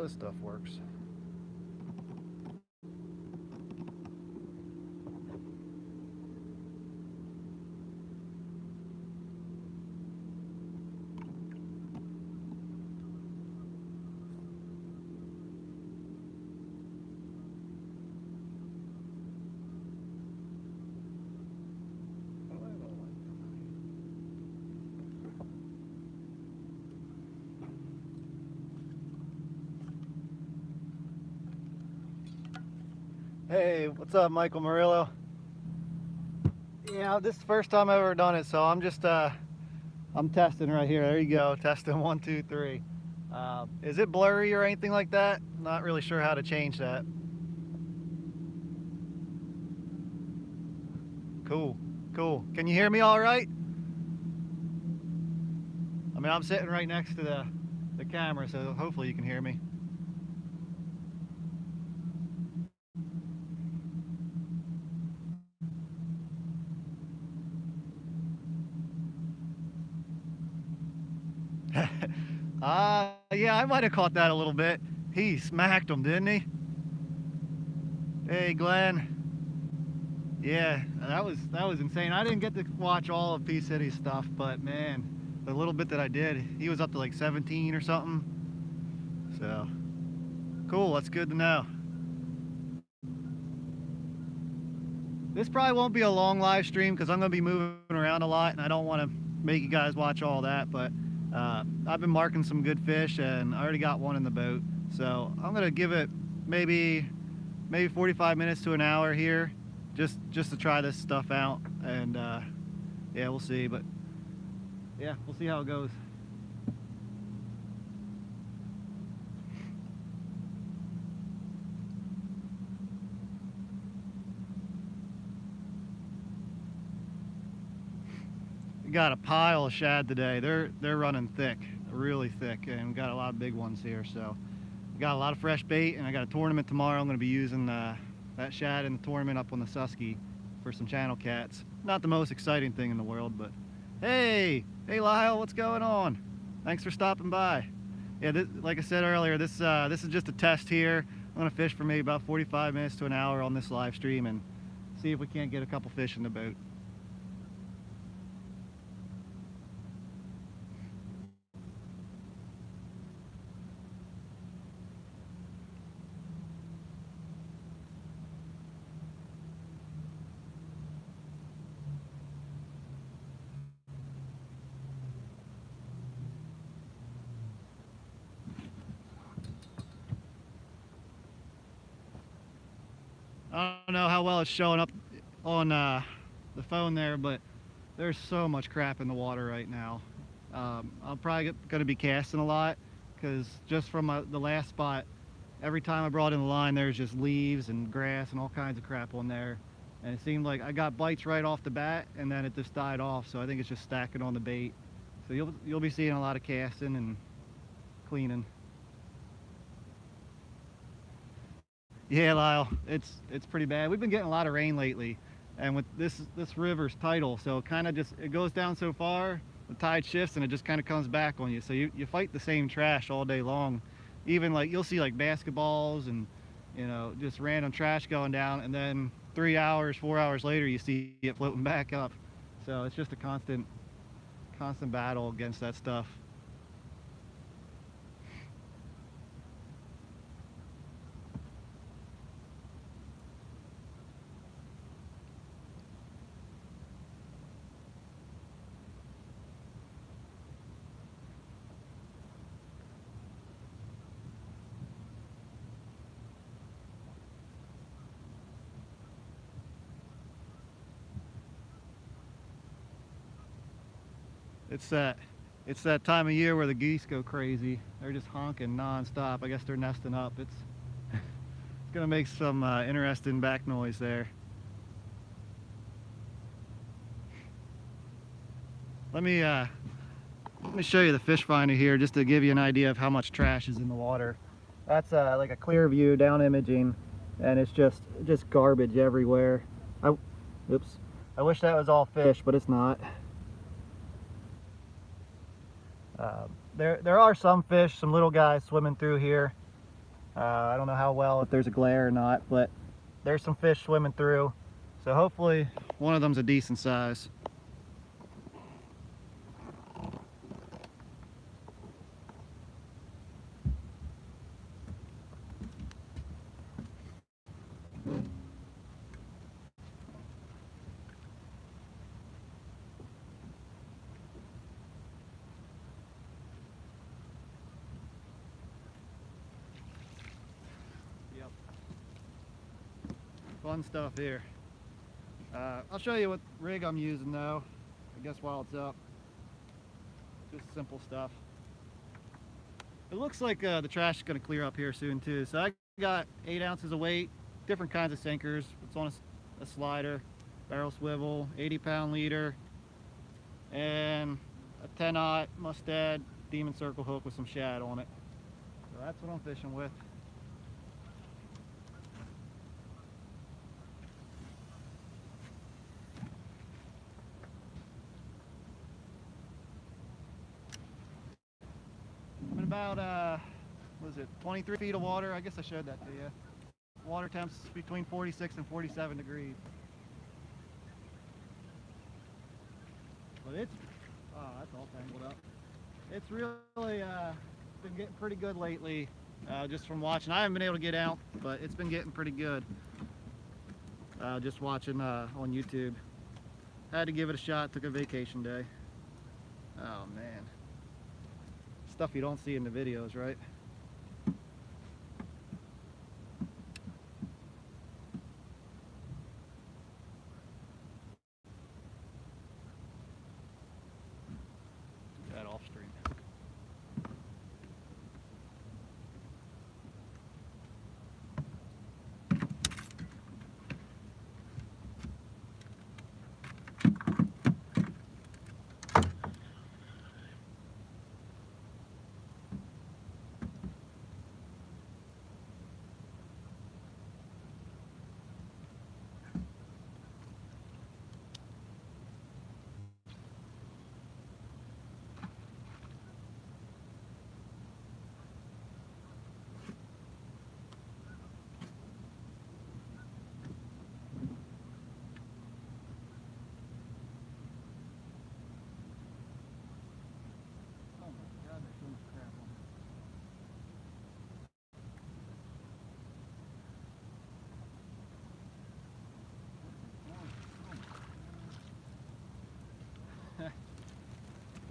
this stuff works. Hey, what's up, Michael Murillo? Yeah, this is the first time I've ever done it, so I'm just I'm testing right here. There you go, testing 1, 2, 3. Is it blurry or anything like that? Not really sure how to change that. Cool, cool. Can you hear me all right? I mean, I'm sitting right next to the camera, so hopefully you can hear me. Yeah, I might have caught that a little bit. He smacked him, didn't he? Hey, Glenn. Yeah, that was insane. I didn't get to watch all of P City's stuff, but man, the little bit that I did, he was up to like 17 or something. So, cool, that's good to know. This probably won't be a long live stream because I'm going to be moving around a lot and I don't want to make you guys watch all that, but I've been marking some good fish and I already got one in the boat. So I'm going to give it maybe 45 minutes to an hour here just to try this stuff out, and yeah, we'll see, but yeah, we'll see how it goes. We got a pile of shad today. They're running thick, really thick, and we got a lot of big ones here. So we got a lot of fresh bait, and I got a tournament tomorrow. I'm going to be using that shad in the tournament up on the Susky for some channel cats. Not the most exciting thing in the world, but hey Lyle, what's going on? Thanks for stopping by. Yeah, like I said earlier, this is just a test here. I'm going to fish for maybe about 45 minutes to an hour on this live stream and see if we can't get a couple fish in the boat. I don't know how well it's showing up on the phone there, but there's so much crap in the water right now. I'm probably going to be casting a lot because just from the last spot, every time I brought in the line, there's just leaves and grass and all kinds of crap on there. And it seemed like I got bites right off the bat, and then it just died off. So I think it's just stacking on the bait. So you'll be seeing a lot of casting and cleaning. Yeah, Lyle, it's pretty bad. We've been getting a lot of rain lately, and with this river's tidal, so it kind of just, it goes down so far, the tide shifts, and it just kind of comes back on you. So you fight the same trash all day long. Even like you'll see like basketballs and just random trash going down, and then 3 hours, 4 hours later, you see it floating back up. So it's just a constant battle against that stuff. It's that time of year where the geese go crazy. They're just honking non-stop. I guess they're nesting up. It's gonna make some interesting back noise there. Let me show you the fish finder here just to give you an idea of how much trash is in the water. That's like a clear view down imaging, and it's just garbage everywhere. Oops. I wish that was all fish, but it's not. There are some fish, some little guys swimming through here, I don't know how well, if there's a glare or not, but there's some fish swimming through. So hopefully one of them's a decent size. Yep. Fun stuff here. I'll show you what rig I'm using though, I guess while it's up. Just simple stuff. It looks like the trash is going to clear up here soon too. So I got 8 ounces of weight, different kinds of sinkers. It's on a slider, barrel swivel, 80-pound leader, and a 10-aught Mustad Demon Circle hook with some shad on it. So that's what I'm fishing with. I'm in about, what is it, 23 feet of water. I guess I showed that to you. Water temps between 46 and 47 degrees. But it's, oh, that's all tangled up. It's really been getting pretty good lately, just from watching. I haven't been able to get out, but it's been getting pretty good. Just watching on YouTube. Had to give it a shot, took a vacation day. Oh man. Stuff you don't see in the videos, right? That off stream.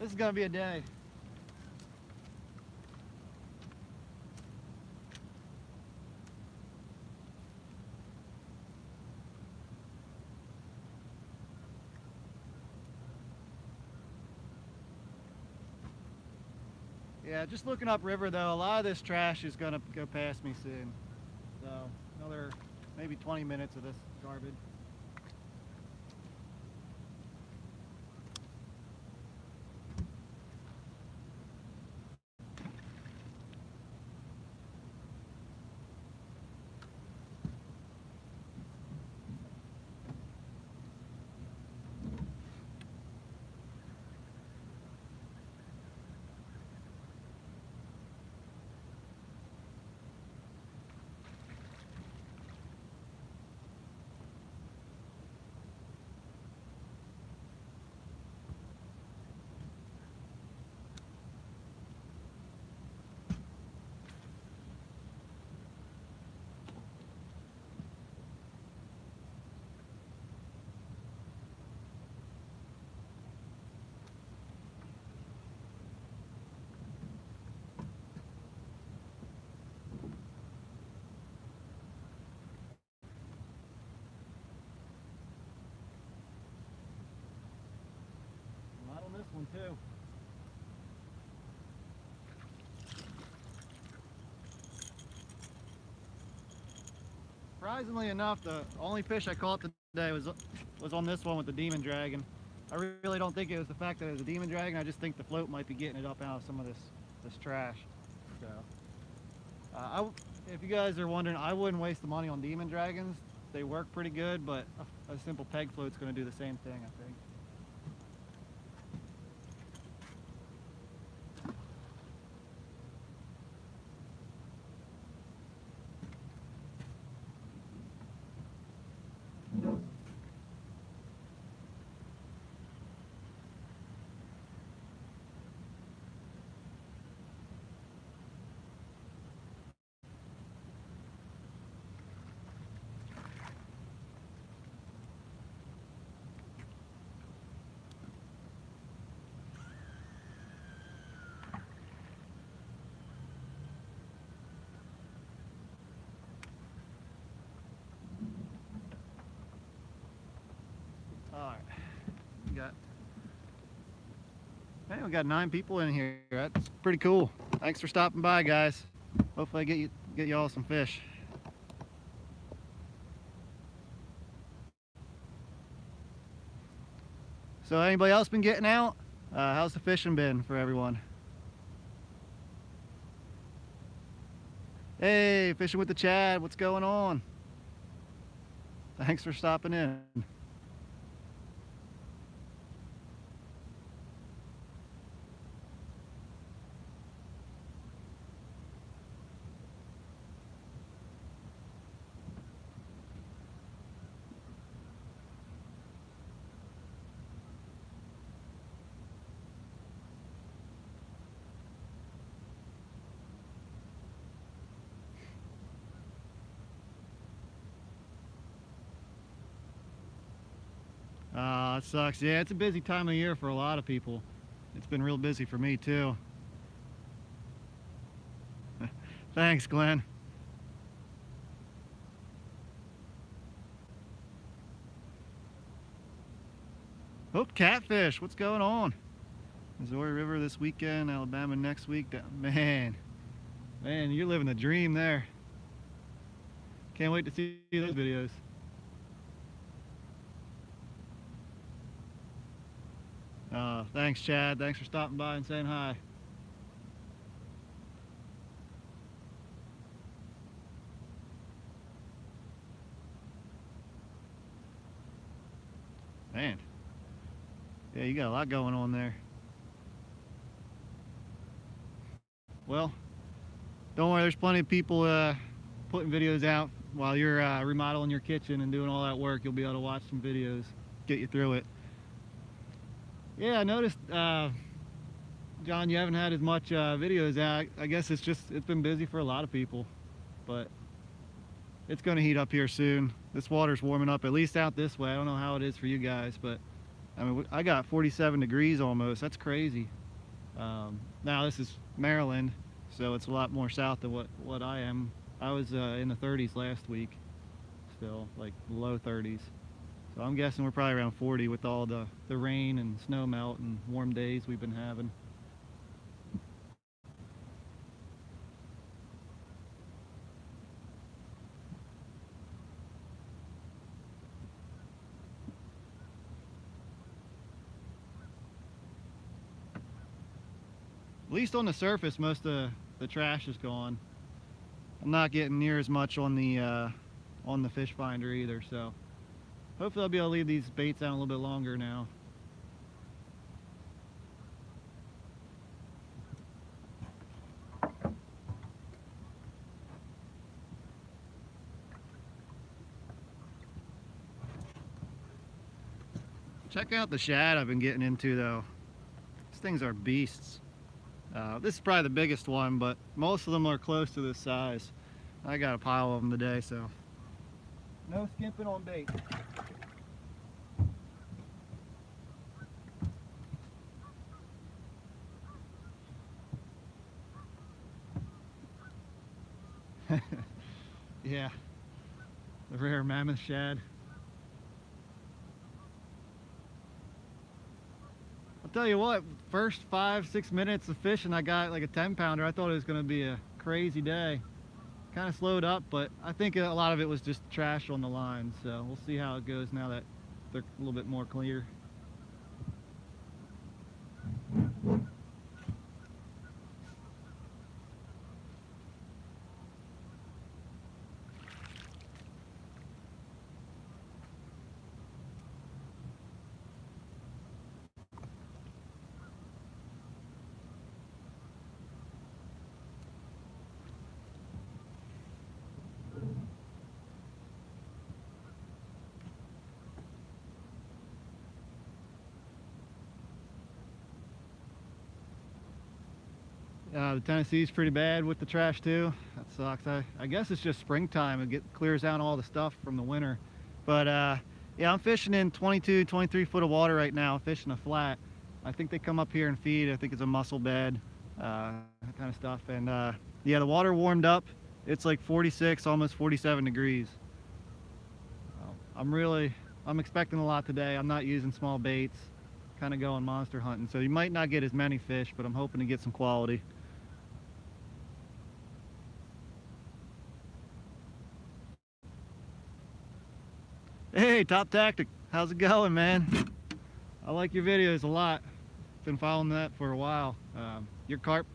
This is gonna be a day. Yeah, just looking upriver though, a lot of this trash is gonna go past me soon. So another maybe 20 minutes of this garbage. A lot on this one too. Surprisingly enough, the only fish I caught today was on this one with the demon dragon. I really don't think it was the fact that it was a demon dragon. I just think the float might be getting it up out of some of this trash. So, if you guys are wondering, I wouldn't waste the money on demon dragons. They work pretty good, but a simple peg float's going to do the same thing, I think. Hey, we got 9 people in here. That's pretty cool. Thanks for stopping by, guys. Hopefully I get you all some fish. So anybody else been getting out? How's the fishing been for everyone? Hey, fishing with the Chad, what's going on? Thanks for stopping in. It sucks. Yeah, it's a busy time of year for a lot of people. It's been real busy for me too. Thanks, Glenn. Oh, catfish, what's going on? Missouri River this weekend, Alabama next week. Man, you're living the dream there. Can't wait to see those videos. Thanks, Chad. Thanks for stopping by and saying hi. Man, yeah, you got a lot going on there. Well, don't worry, there's plenty of people putting videos out while you're remodeling your kitchen and doing all that work. You'll be able to watch some videos, get you through it. Yeah, I noticed, John, you haven't had as much videos out. I guess it's been busy for a lot of people, but it's going to heat up here soon. This water's warming up, at least out this way. I don't know how it is for you guys, but I mean, I got 47 degrees almost. That's crazy. Now this is Maryland, so it's a lot more south than what I am. I was in the 30s last week, still like low 30s. So I'm guessing we're probably around 40 with all the rain and snow melt and warm days we've been having. At least on the surface, most of the trash is gone. I'm not getting near as much on the fish finder either, so hopefully I'll be able to leave these baits out a little bit longer now. Check out the shad I've been getting into though. These things are beasts. This is probably the biggest one, but most of them are close to this size. I got a pile of them today, so no skimping on bait. Yeah, the rare mammoth shad. I'll tell you what, first 5-6 minutes of fishing, I got like a 10-pounder. I thought it was going to be a crazy day. Kind of slowed up, but I think a lot of it was just trash on the line. So we'll see how it goes now that they're a little bit more clear. The Tennessee's pretty bad with the trash too. That sucks. I guess it's just springtime. It clears out all the stuff from the winter. But yeah, I'm fishing in 22, 23 foot of water right now, fishing a flat. I think they come up here and feed. I think it's a mussel bed, that kind of stuff. And yeah, the water warmed up. It's like 46, almost 47 degrees. I'm expecting a lot today. I'm not using small baits kind of going monster hunting. So you might not get as many fish, but I'm hoping to get some quality. Hey, Top Tactic, how's it going, man? I like your videos a lot. Been following that for a while. Your carp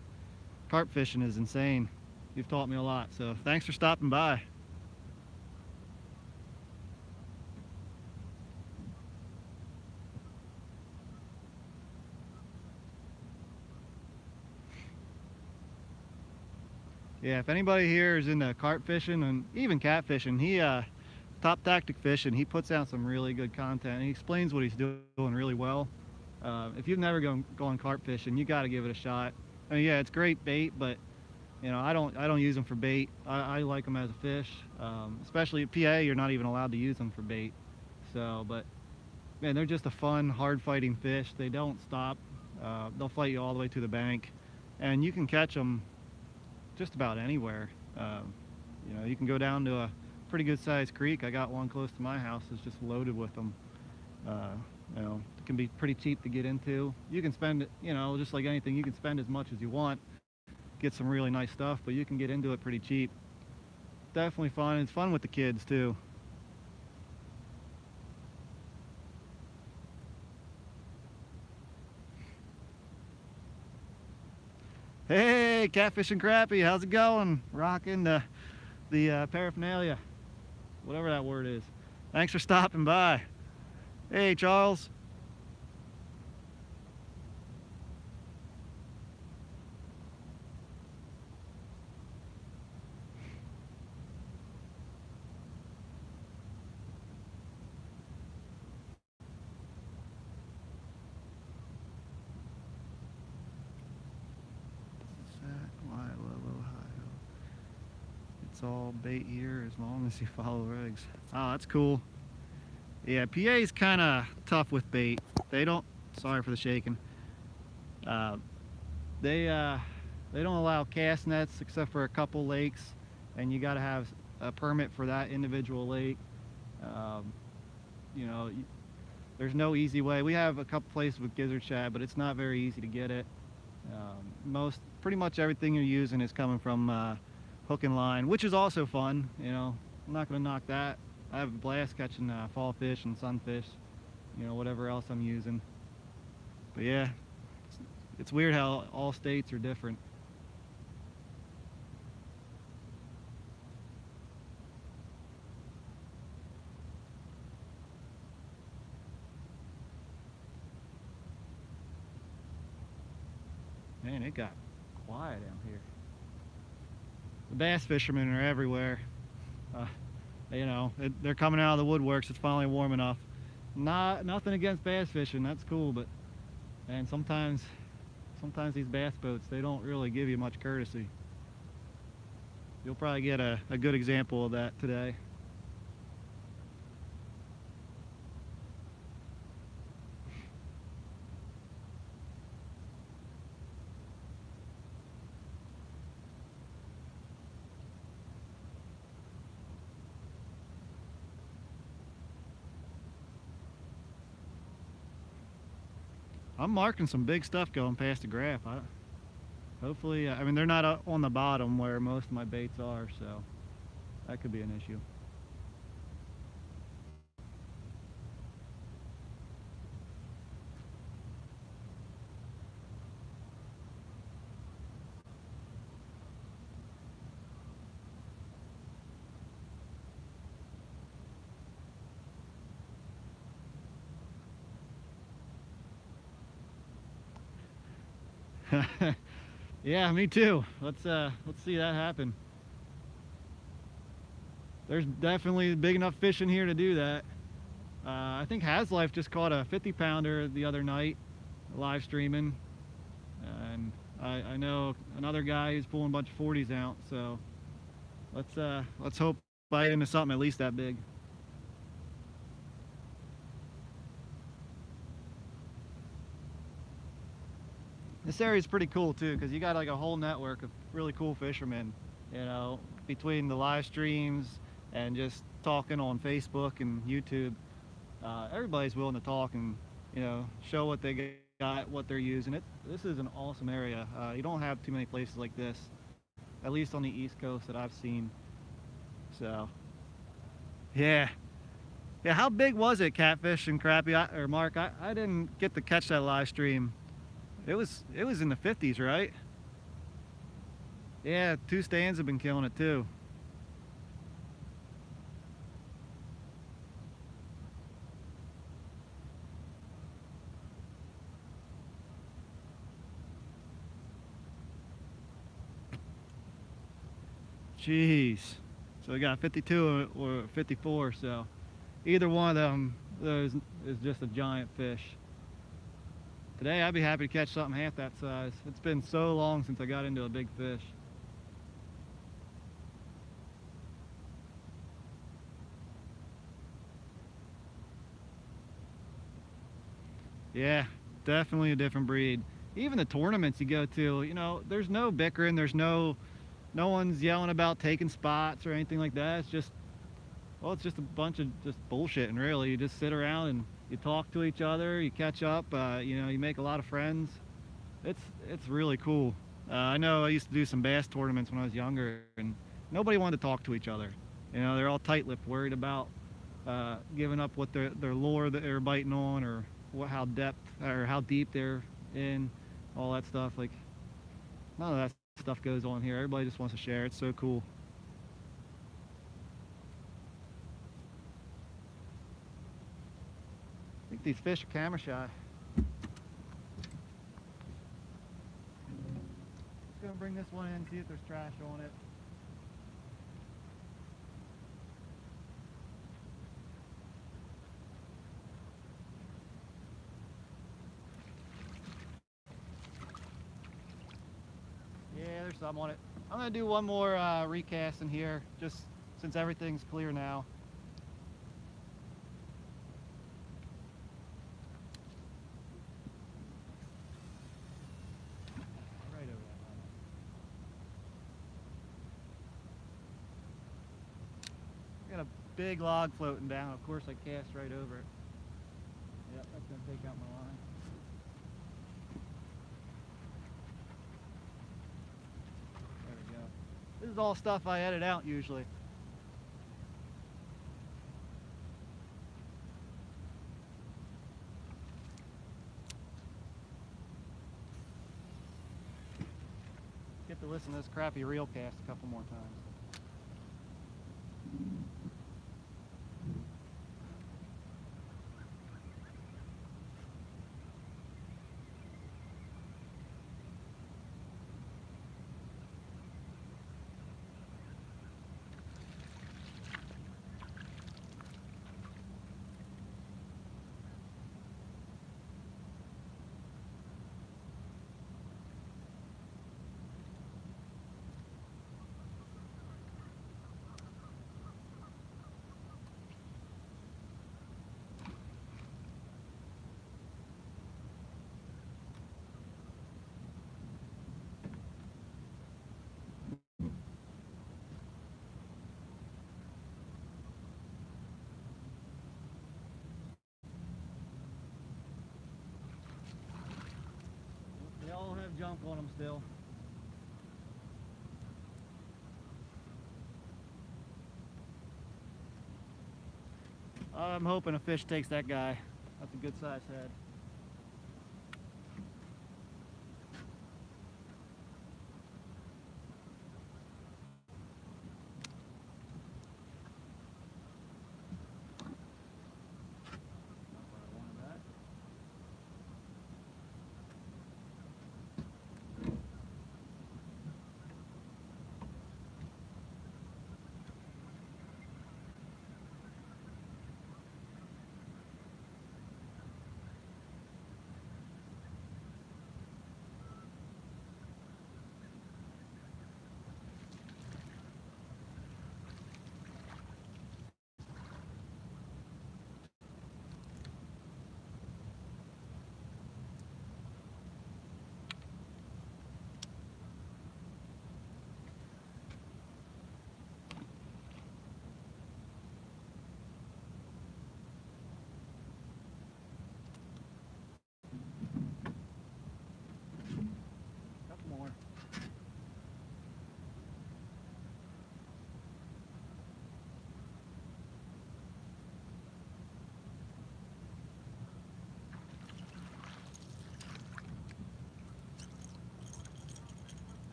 fishing is insane. You've taught me a lot, so thanks for stopping by. Yeah, if anybody here is into carp fishing and even cat fishing, Top Tactic Fishing, he puts out some really good content. He explains what he's doing really well. If you've never gone carp fishing, you got to give it a shot. I mean, yeah, it's great bait, but you know, I don't use them for bait. I like them as a fish, especially at PA. You're not even allowed to use them for bait. So, but man, they're just a fun, hard-fighting fish. They don't stop. They'll fight you all the way to the bank, and you can catch them just about anywhere. You know, you can go down to a pretty good sized creek. I got one close to my house that's just loaded with them. You know, it can be pretty cheap to get into. You can spend, you know, just like anything, you can spend as much as you want, get some really nice stuff, but you can get into it pretty cheap. Definitely fun. It's fun with the kids too. Hey, Catfish and Crappie, how's it going? Rocking the paraphernalia, whatever that word is. Thanks for stopping by. Hey, Charles. It's all bait here as long as you follow regs. Oh, that's cool. Yeah, PA's kind of tough with bait. They don't, sorry for the shaking. Uh, they don't allow cast nets except for a couple lakes, and you got to have a permit for that individual lake. You know, there's no easy way. We have a couple places with gizzard shad, but it's not very easy to get it. Pretty much everything you're using is coming from hook and line, which is also fun. You know, I'm not going to knock that. I have a blast catching fall fish and sunfish, you know, whatever else I'm using. But yeah, it's weird how all states are different. Man, it got quiet down here. The bass fishermen are everywhere. You know, they're coming out of the woodworks. It's finally warm enough. Nothing against bass fishing. That's cool, but and sometimes these bass boats, they don't really give you much courtesy. You'll probably get a good example of that today. I'm marking some big stuff going past the graph. Hopefully, I mean, they're not on the bottom where most of my baits are, so that could be an issue. Yeah, me too. Let's see that happen. There's definitely big enough fish in here to do that. I think Haslife just caught a 50-pounder the other night, live streaming, and I know another guy who's pulling a bunch of 40s out. So let's hope I get into something at least that big. This area is pretty cool too, because you got like a whole network of really cool fishermen, you know, between the live streams and just talking on Facebook and YouTube. Everybody's willing to talk, and you know, show what they got, what they're using. This is an awesome area. You don't have too many places like this, at least on the East Coast that I've seen. So, yeah. Yeah, how big was it, Catfish and Crappie? Or Mark, I didn't get to catch that live stream. It was in the 50s, right? Yeah, two stands have been killing it too. Jeez. So we got 52 or 54, so either one of them is just a giant fish. Today I'd be happy to catch something half that size. It's been so long since I got into a big fish. Yeah, definitely a different breed. Even the tournaments you go to, you know, there's no bickering, there's no one's yelling about taking spots or anything like that. It's just, well, it's just a bunch of just bullshitting, really. You just sit around and you talk to each other, you catch up, you know, you make a lot of friends. It's really cool. I know I used to do some bass tournaments when I was younger, and nobody wanted to talk to each other. You know, they're all tight-lipped, worried about giving up what their lure that they're biting on, or how depth or how deep they're in, all that stuff. Like, none of that stuff goes on here. Everybody just wants to share. It's so cool. I think these fish are camera shy. Just gonna bring this one in, see if there's trash on it. Yeah, there's some on it. I'm gonna do one more recast in here, just since everything's clear now. Right over that line. I got a big log floating down. Of course, I cast right over it. Yep, that's gonna take out my line. There we go. This is all stuff I edit out usually. Get to listen to this crappy reel cast a couple more times. They all have junk on them still. I'm hoping a fish takes that guy. That's a good size head. Not what I wanted that.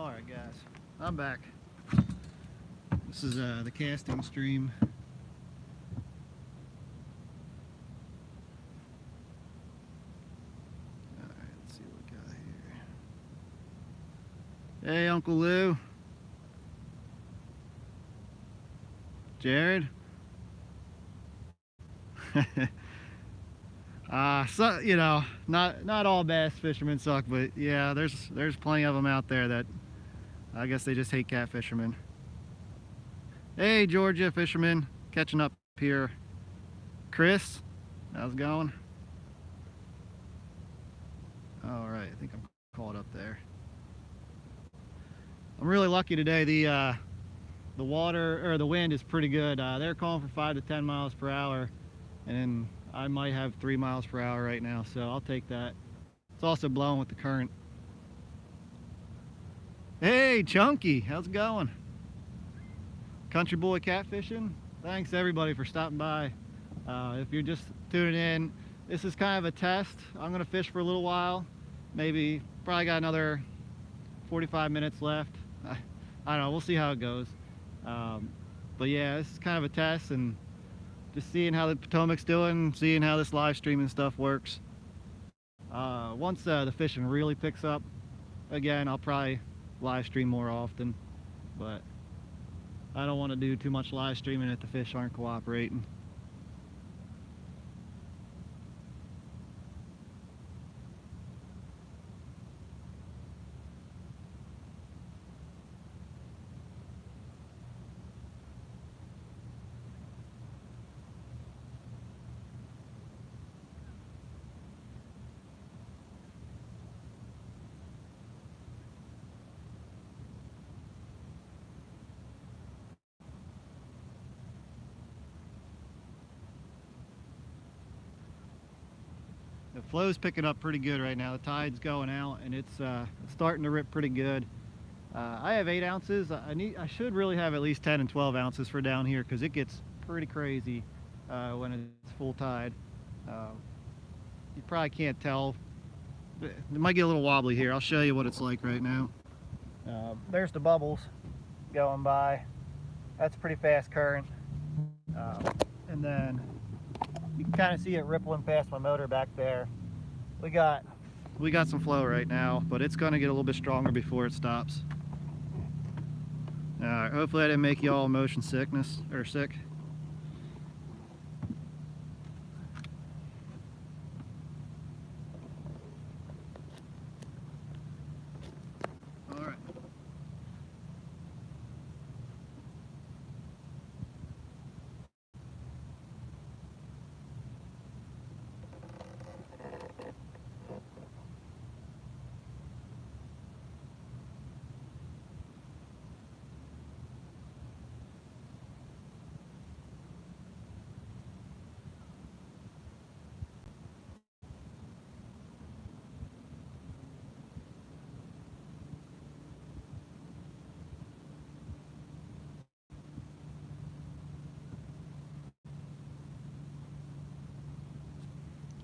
Alright guys, I'm back. This is the casting stream. Alright, let's see what we got here. Hey Uncle Lou. Jared. So you know, not all bass fishermen suck, but yeah, there's plenty of them out there that I guess they just hate cat fishermen. Hey Georgia fishermen, catching up here. Chris, how's it going? All right, I think I'm caught up there. I'm really lucky today. The water or the wind is pretty good. They're calling for 5 to 10 miles per hour, and I might have 3 miles per hour right now, so I'll take that. It's also blowing with the current. Hey Chunky, how's it going? Country Boy Catfishing. Thanks everybody for stopping by. If you're just tuning in, this is kind of a test. I'm gonna fish for a little while. Probably got another 45 minutes left. I don't know, we'll see how it goes. But yeah, this is kind of a test and just seeing how the Potomac's doing, seeing how this live streaming stuff works. Once the fishing really picks up, again, I'll probably live stream more often, but I don't want to do too much live streaming if the fish aren't cooperating. The flow's picking up pretty good right now. The tide's going out and it's starting to rip pretty good. I have 8 ounces. I should really have at least 10 and 12 ounces for down here because it gets pretty crazy when it's full tide. You probably can't tell. It might get a little wobbly here. I'll show you what it's like right now. There's the bubbles going by. That's pretty fast current. And then you can kind of see it rippling past my motor back there. We got some flow right now, but it's going to get a little bit stronger before it stops. Alright, hopefully I didn't make you all motion sickness or sick. Alright.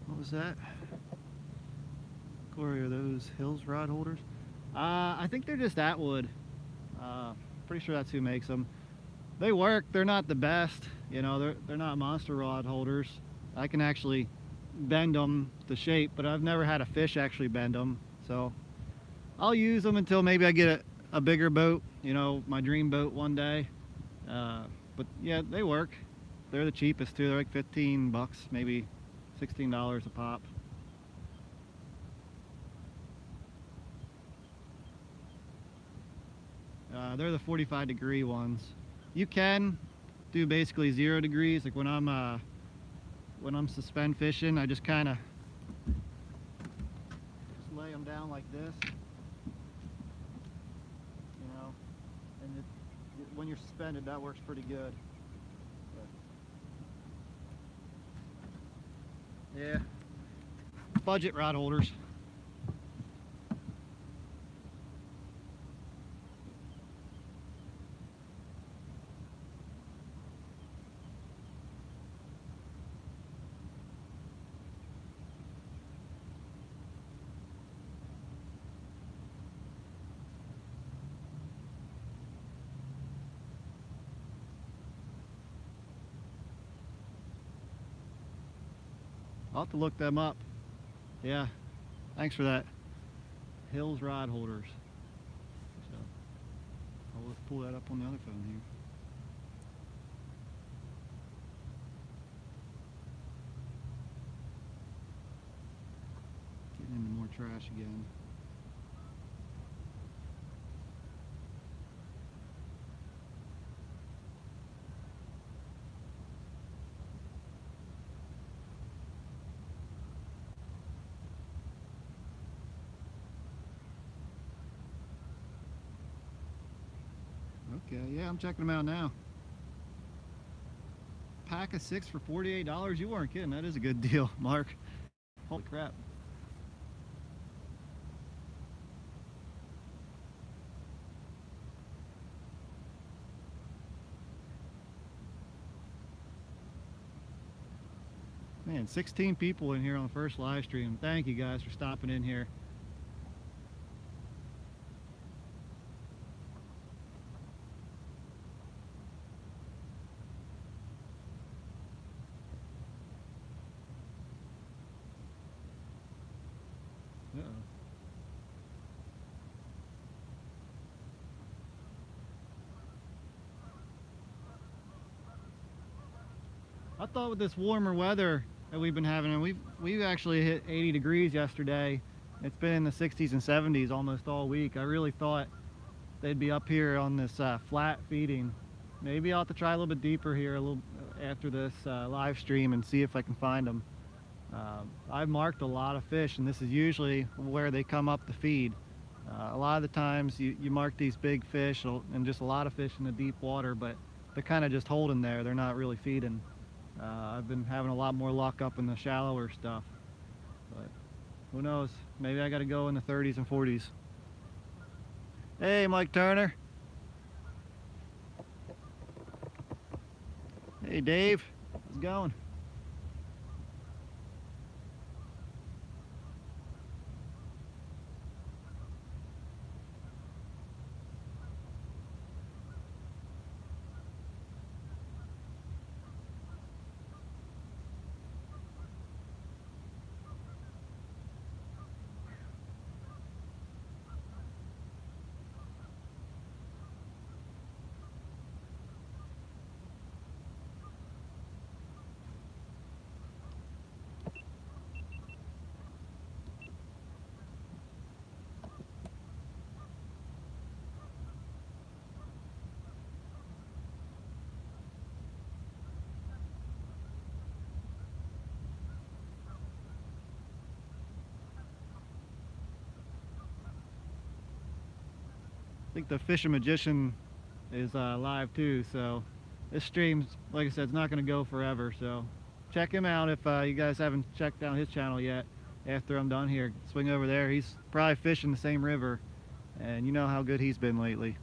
What was that? Corey, are those Hills rod holders? I think they're just Atwood. Pretty sure that's who makes them. They work. They're not the best. You know, they're not monster rod holders. I can actually bend them to shape, but I've never had a fish actually bend them. So I'll use them until maybe I get a bigger boat. You know, my dream boat one day. But yeah, they work. They're the cheapest too. They're like 15 bucks, maybe $16 a pop. They're the 45 degree ones. You can do basically 0 degrees. Like when I'm suspend fishing, I just kind of lay them down like this, you know, and when you're suspended, that works pretty good. But, yeah, budget rod holders. I'll have to look them up. Yeah, thanks for that. Hills Rod Holders. So I'll just pull that up on the other phone here. Getting into more trash again. Okay, yeah, I'm checking them out now. Pack of 6 for $48. You weren't kidding. That is a good deal, Mark. Holy crap. Man, 16 people in here on the first live stream. Thank you guys for stopping in here. Uh-oh. I thought with this warmer weather that we've been having, and we've actually hit 80 degrees yesterday. It's been in the 60s and 70s almost all week. I really thought they'd be up here on this flat feeding. Maybe I'll have to try a little bit deeper here a little after this live stream and see if I can find them. I've marked a lot of fish, and this is usually where they come up to feed. A lot of the times you mark these big fish and just a lot of fish in the deep water, but they're kind of just holding there. They're not really feeding. I've been having a lot more luck up in the shallower stuff, but who knows? Maybe I got to go in the 30s and 40s. Hey, Mike Turner. Hey, Dave. How's it going? I think the Fishing Magician is live too, so this stream's, like I said, it's not going to go forever, so check him out if you guys haven't checked out his channel yet. After I'm done here, swing over there. He's probably fishing the same river, and you know how good he's been lately.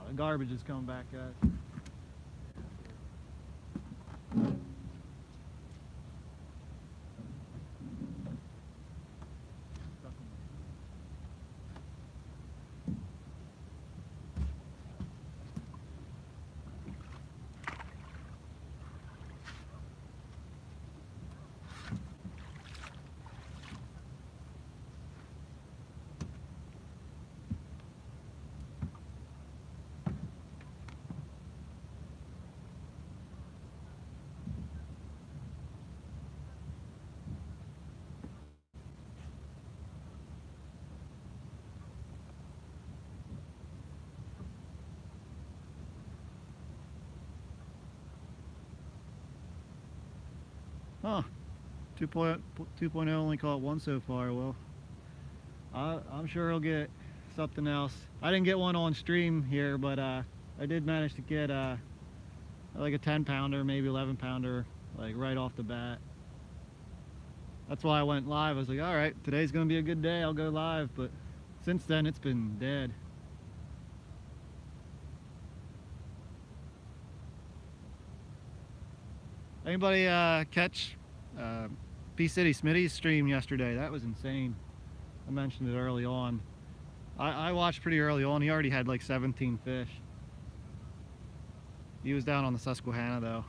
The garbage is coming back, guys. Huh. 2.0 only caught one so far. Well, I'm sure he'll get something else. I didn't get one on stream here, but I did manage to get like a 10 pounder, maybe 11 pounder, like right off the bat. That's why I went live. I was like, all right, today's gonna be a good day, I'll go live. But since then, it's been dead. Anybody catch P City Smitty's stream yesterday? That was insane. I mentioned it early on. I watched pretty early on. He already had like 17 fish. He was down on the Susquehanna though.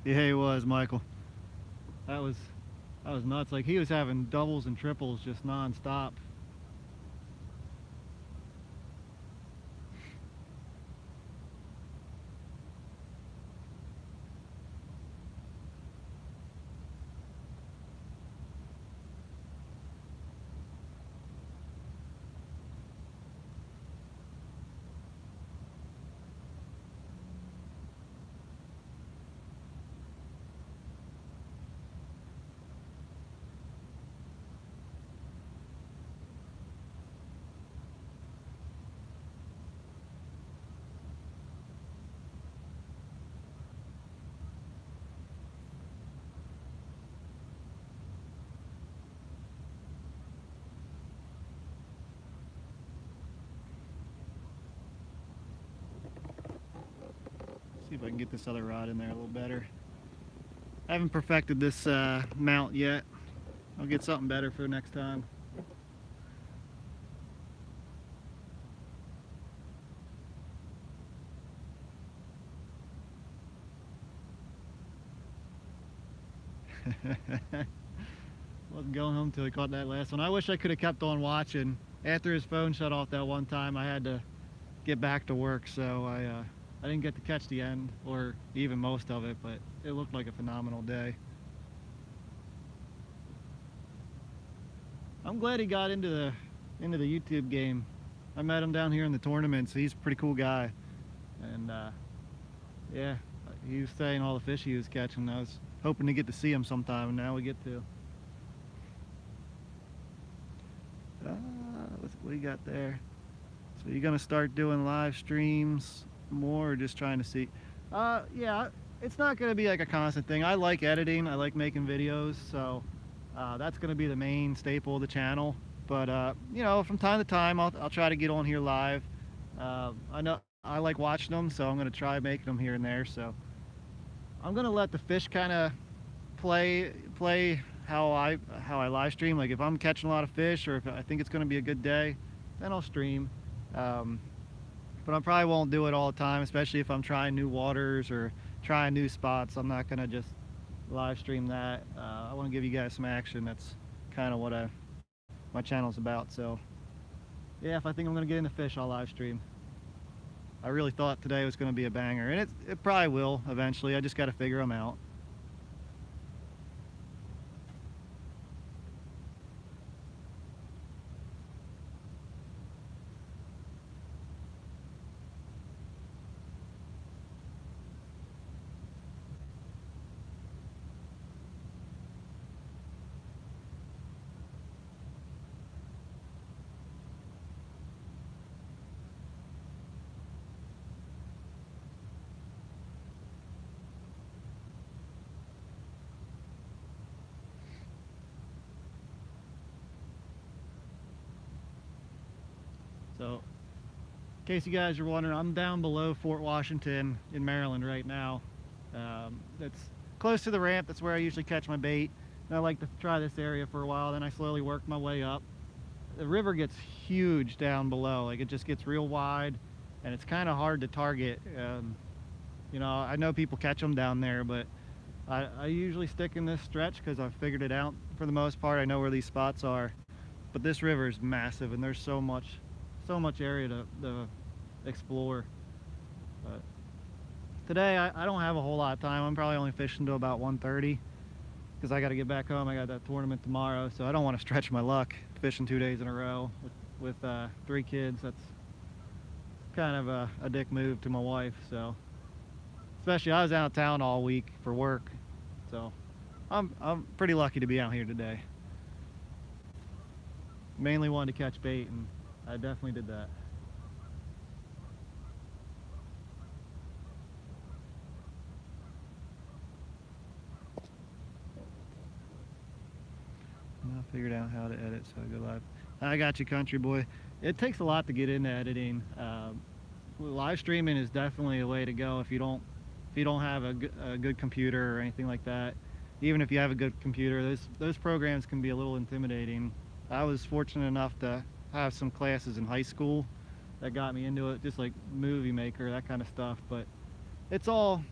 Yeah, he was, Michael. That was nuts. Like he was having doubles and triples just non-stop. See if I can get this other rod in there a little better. I haven't perfected this mount yet. I'll get something better for next time. Wasn't going home till he caught that last one. I wish I could have kept on watching. After his phone shut off that one time, I had to get back to work, so I didn't get to catch the end or even most of it, but it looked like a phenomenal day. I'm glad he got into the YouTube game. I met him down here in the tournament, so he's a pretty cool guy. And yeah, he was saying all the fish he was catching. I was hoping to get to see him sometime, and now we get to. What do you got there? So you're gonna start doing live streams more, or just trying to see? Yeah, it's not gonna be like a constant thing. I like editing. I like making videos, so that's gonna be the main staple of the channel. But you know, from time to time, I'll try to get on here live. I know I like watching them, so I'm gonna try making them here and there. So I'm gonna let the fish kind of play how I live stream. Like if I'm catching a lot of fish, or if I think it's gonna be a good day, then I'll stream. But I probably won't do it all the time, especially if I'm trying new waters or trying new spots. I'm not gonna just live stream that. I want to give you guys some action. That's kind of what my channel's about. So yeah, if I think I'm gonna get into fish, I'll live stream. I really thought today was gonna be a banger, and it probably will eventually. I just got to figure them out. So, in case you guys are wondering, I'm down below Fort Washington in Maryland right now. It's close to the ramp. That's where I usually catch my bait. And I like to try this area for a while, then I slowly work my way up. The river gets huge down below. Like it just gets real wide, and it's kind of hard to target. You know, I know people catch them down there, but I usually stick in this stretch because I've figured it out for the most part. I know where these spots are. But this river is massive, and there's so much area to explore. But today I don't have a whole lot of time. I'm probably only fishing till about 1:30 because I got to get back home. I got that tournament tomorrow, so I don't want to stretch my luck fishing 2 days in a row with 3 kids. That's kind of a dick move to my wife. So especially I was out of town all week for work, so I'm pretty lucky to be out here today. Mainly wanted to catch bait, and I definitely did that. I figured out how to edit so I go live. I got you, country boy. It takes a lot to get into editing. Live streaming is definitely a way to go if you don't have a good computer or anything like that. Even if you have a good computer, those programs can be a little intimidating. I was fortunate enough to have some classes in high school that got me into it, just like Movie Maker, that kind of stuff. But it's all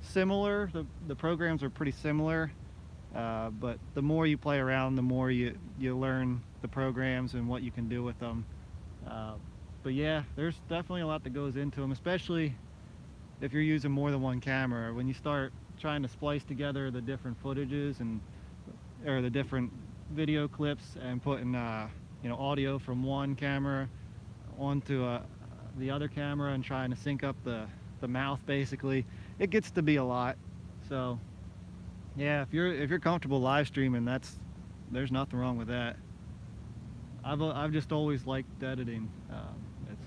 similar. The programs are pretty similar. But the more you play around, the more you learn the programs and what you can do with them. But yeah, there's definitely a lot that goes into them, especially if you're using more than one camera. When you start trying to splice together the different footages or the different video clips and putting audio from one camera onto the other camera and trying to sync up the mouth, basically, it gets to be a lot. So yeah, if you're comfortable live streaming, there's nothing wrong with that. I've just always liked editing. It's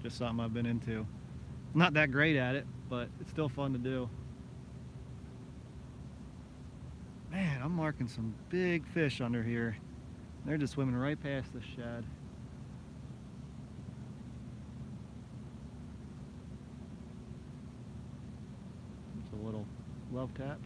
just something I've been into. Not that great at it, but it's still fun to do. Man, I'm marking some big fish under here. They're just swimming right past this shad. It's a little love tap.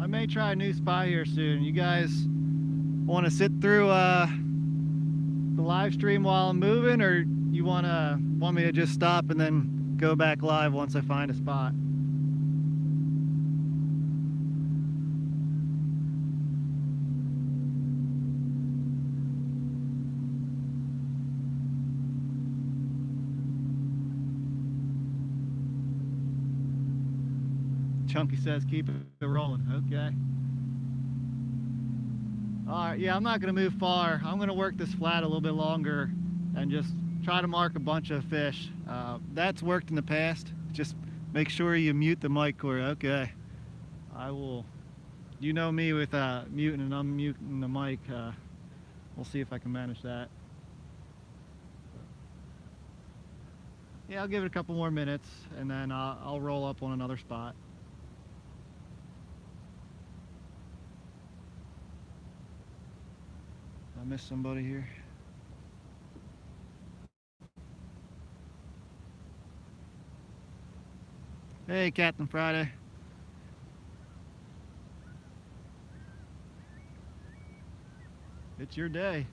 I may try a new spot here soon. You guys want to sit through the live stream while I'm moving, or you want me to just stop and then go back live once I find a spot? Chunky says keep it rolling. Okay. Alright, yeah, I'm not going to move far. I'm going to work this flat a little bit longer and just try to mark a bunch of fish. That's worked in the past. Just make sure you mute the mic, Corey. Okay. I will. You know me with muting and unmuting the mic. We'll see if I can manage that. Yeah, I'll give it a couple more minutes and then I'll roll up on another spot. I missed somebody here. Hey, Captain Friday. It's your day.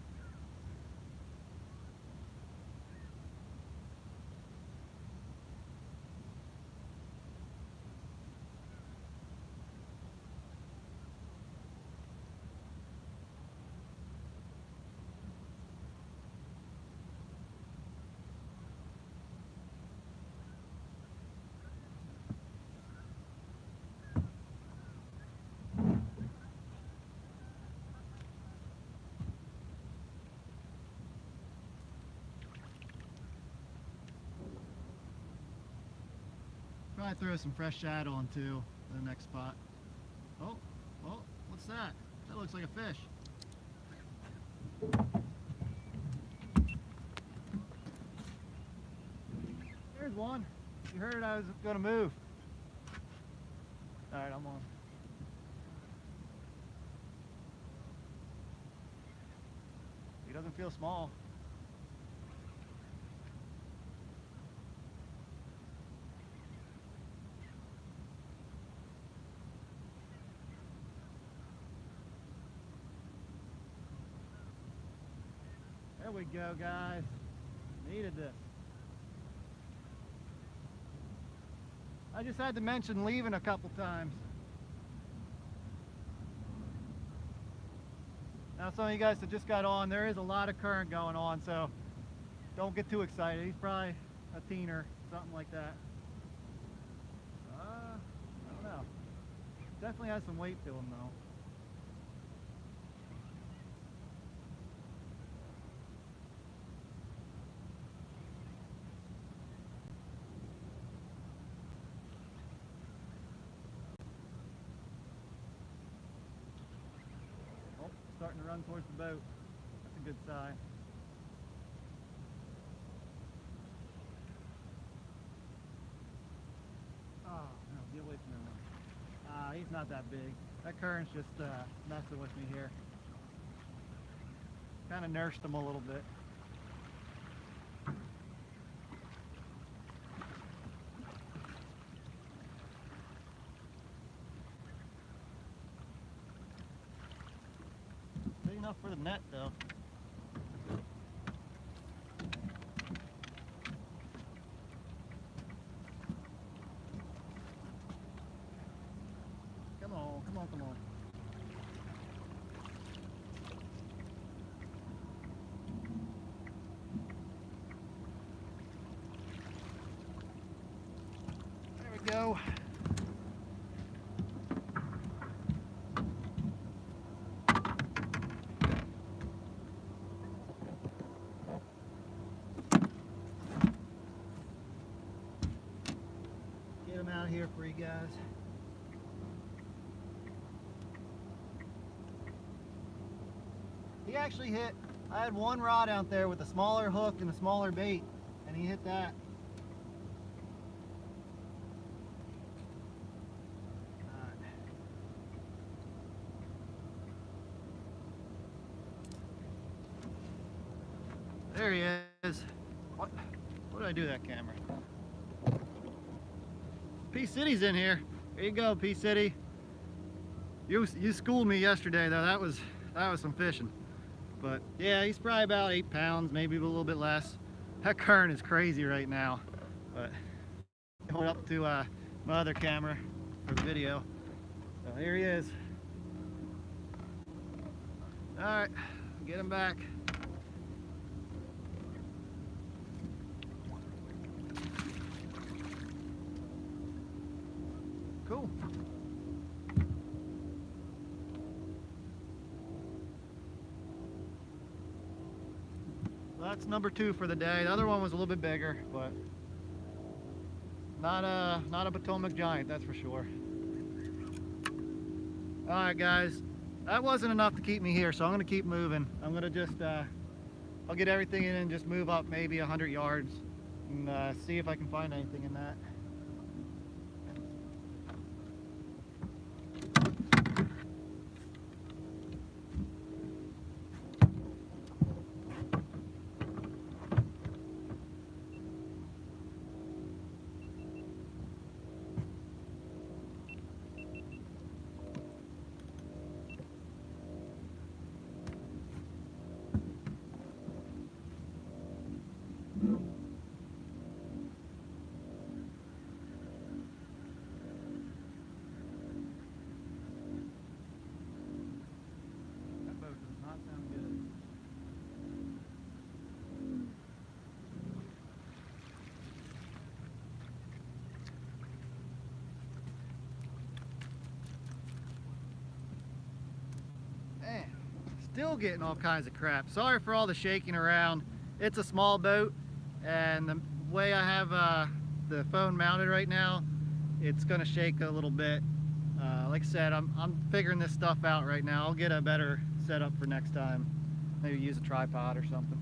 Probably throw some fresh shad on too, the next spot. Oh, look What's that? That looks like a fish. There's one. You heard I was going to move. Alright, I'm on. He doesn't feel small. There we go, guys. Needed this. I just had to mention leaving a couple times. Now some of you guys that just got on, there is a lot of current going on, so don't get too excited. He's probably a teener, something like that. I don't know. Definitely has some weight to him though. Starting to run towards the boat. That's a good sign. Oh, no, get away from him. He's not that big. That current's just messing with me here. Kind of nursed him a little bit. Big enough for the net though. Come on, come on, come on. There we go. Get him out here for you guys. He actually hit, I had one rod out there with a smaller hook and a smaller bait, and he hit that. There he is. What did I do to that camera? P-City's in here. There you go, P-City. You schooled me yesterday though. That was some fishing. But yeah, he's probably about 8 pounds, maybe a little bit less. That current is crazy right now. But hold up to my other camera for the video. So here he is. All right, get him back. Cool. Well, that's number 2 for the day. The other one was a little bit bigger, but not a Potomac giant, that's for sure. All right, guys, that wasn't enough to keep me here, so I'm gonna keep moving. I'm gonna just I'll get everything in and just move up maybe 100 yards and see if I can find anything in that. Still getting all kinds of crap. Sorry for all the shaking around. It's a small boat, and the way I have the phone mounted right now, it's gonna shake a little bit. Like I said, I'm figuring this stuff out right now. I'll get a better setup for next time. Maybe use a tripod or something.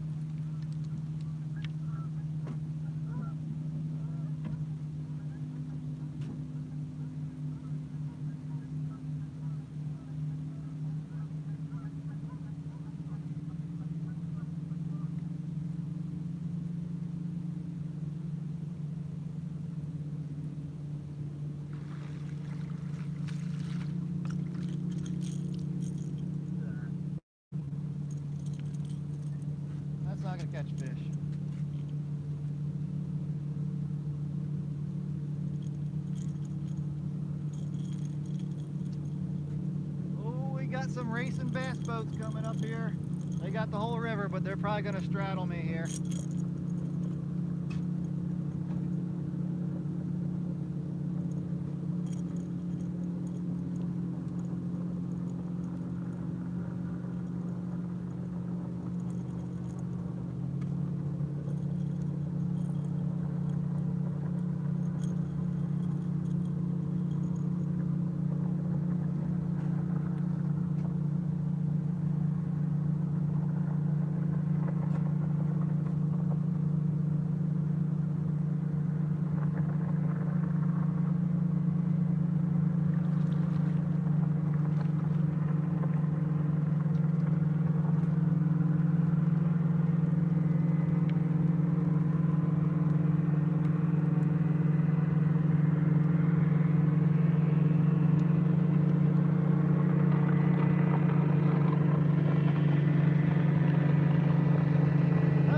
That's not gonna catch fish. Oh, we got some racing bass boats coming up here. They got the whole river, but they're probably gonna straddle me here.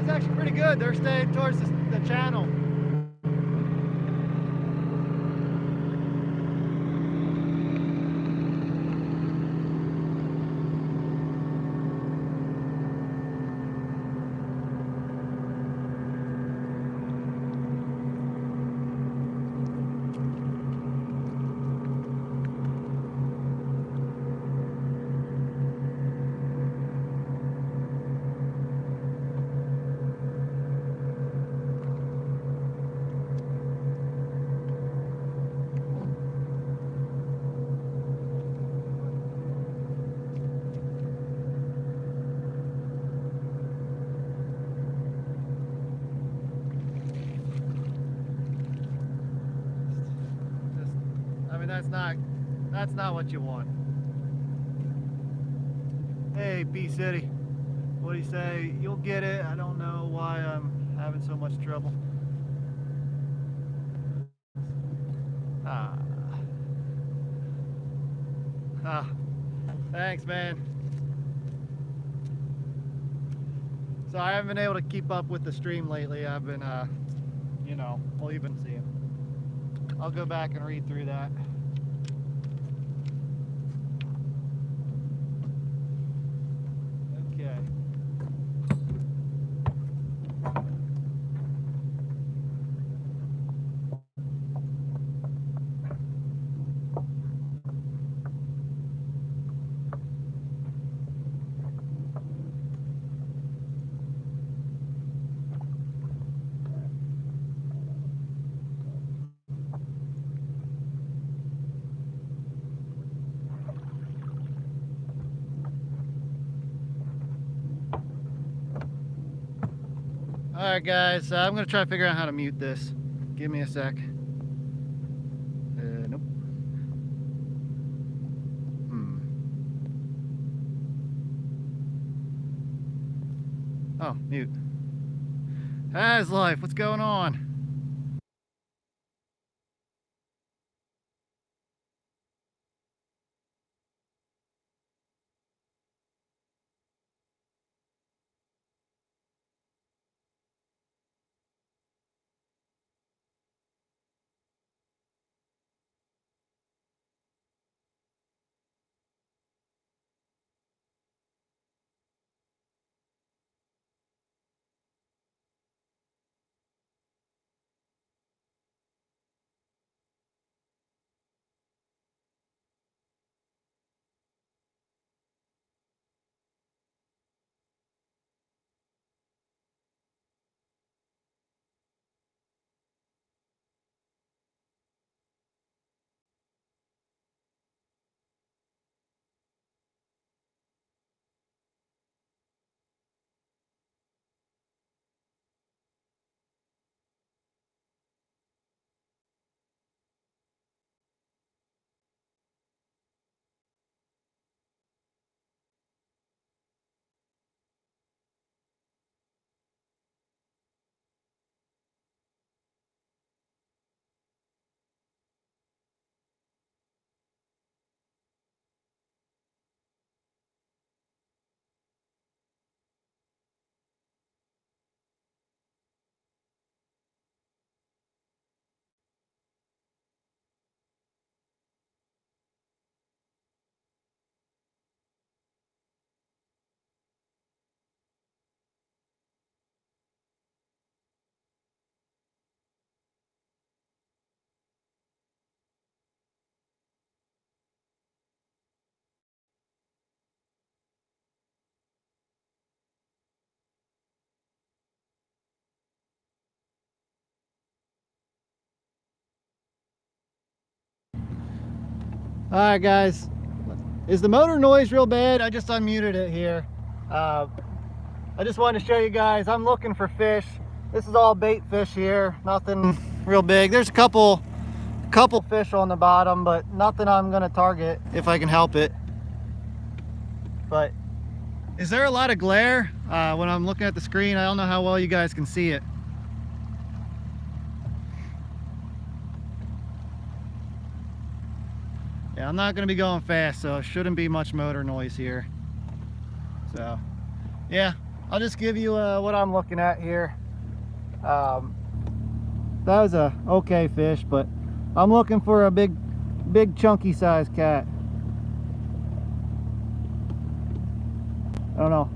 That's actually pretty good. They're staying towards the channel. I mean, that's not what you want. Hey, B City. What do you say? You'll get it. I don't know why I'm having so much trouble. Ah. Ah. Thanks, man. So I haven't been able to keep up with the stream lately. I've been, you know, well, you've been seeing. I'll go back and read through that. Okay. All right, guys, I'm gonna try to figure out how to mute this. Give me a sec. Nope. Oh, mute. How's life? What's going on? All right, guys. Is the motor noise real bad? I just unmuted it here. I just wanted to show you guys, I'm looking for fish. This is all bait fish here, nothing real big. There's a couple fish on the bottom, but nothing I'm gonna target if I can help it. But is there a lot of glare when I'm looking at the screen? I don't know how well you guys can see it. Yeah, I'm not gonna be going fast, so it shouldn't be much motor noise here. So yeah, I'll just give you what I'm looking at here. That was a okay fish, but I'm looking for a big chunky size cat. I don't know,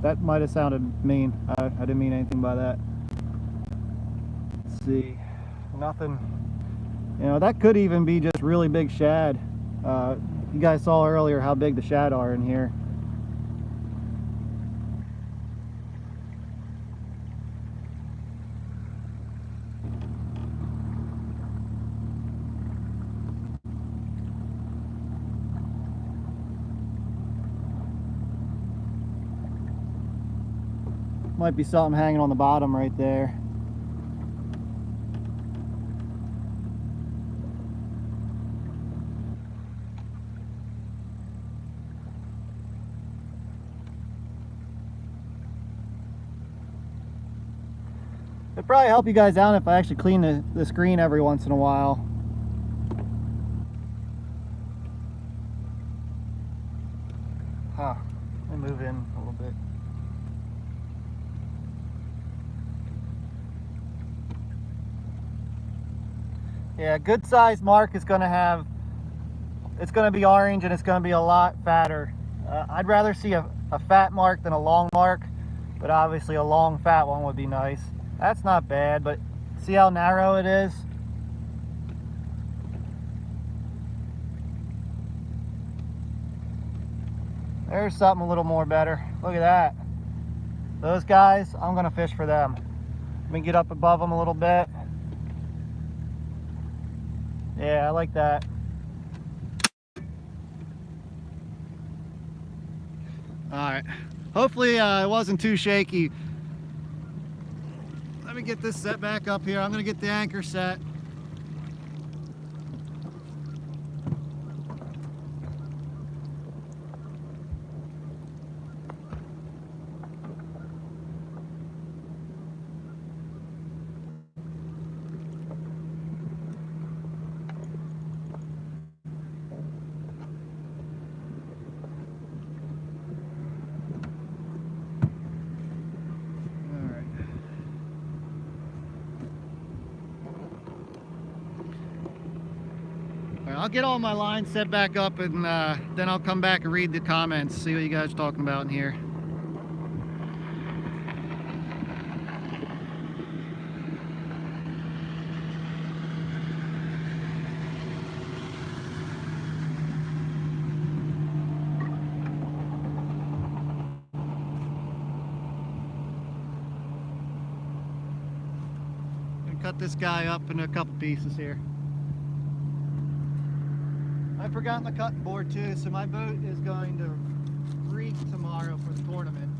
that might have sounded mean. I didn't mean anything by that. Let's see, nothing. You know, that could even be just really big shad. You guys saw earlier how big the shad are in here. Might be something hanging on the bottom right there. It'd probably help you guys out if I actually clean the screen every once in a while. Huh. Let me move in a little bit. Yeah, good size mark is gonna be orange and it's gonna be a lot fatter. I'd rather see a fat mark than a long mark, but obviously a long fat one would be nice. That's not bad, but see how narrow it is? There's something a little more better. Look at that. Those guys, I'm gonna fish for them. Let me get up above them a little bit. Yeah, I like that. All right, hopefully it wasn't too shaky. Let me get this set back up here. I'm gonna get the anchor set. I'll get all my lines set back up and then I'll come back and read the comments, see what you guys are talking about in here. I'm gonna cut this guy up into a couple pieces here. I forgot my cutting board too, so my boat is going to reef tomorrow for the tournament.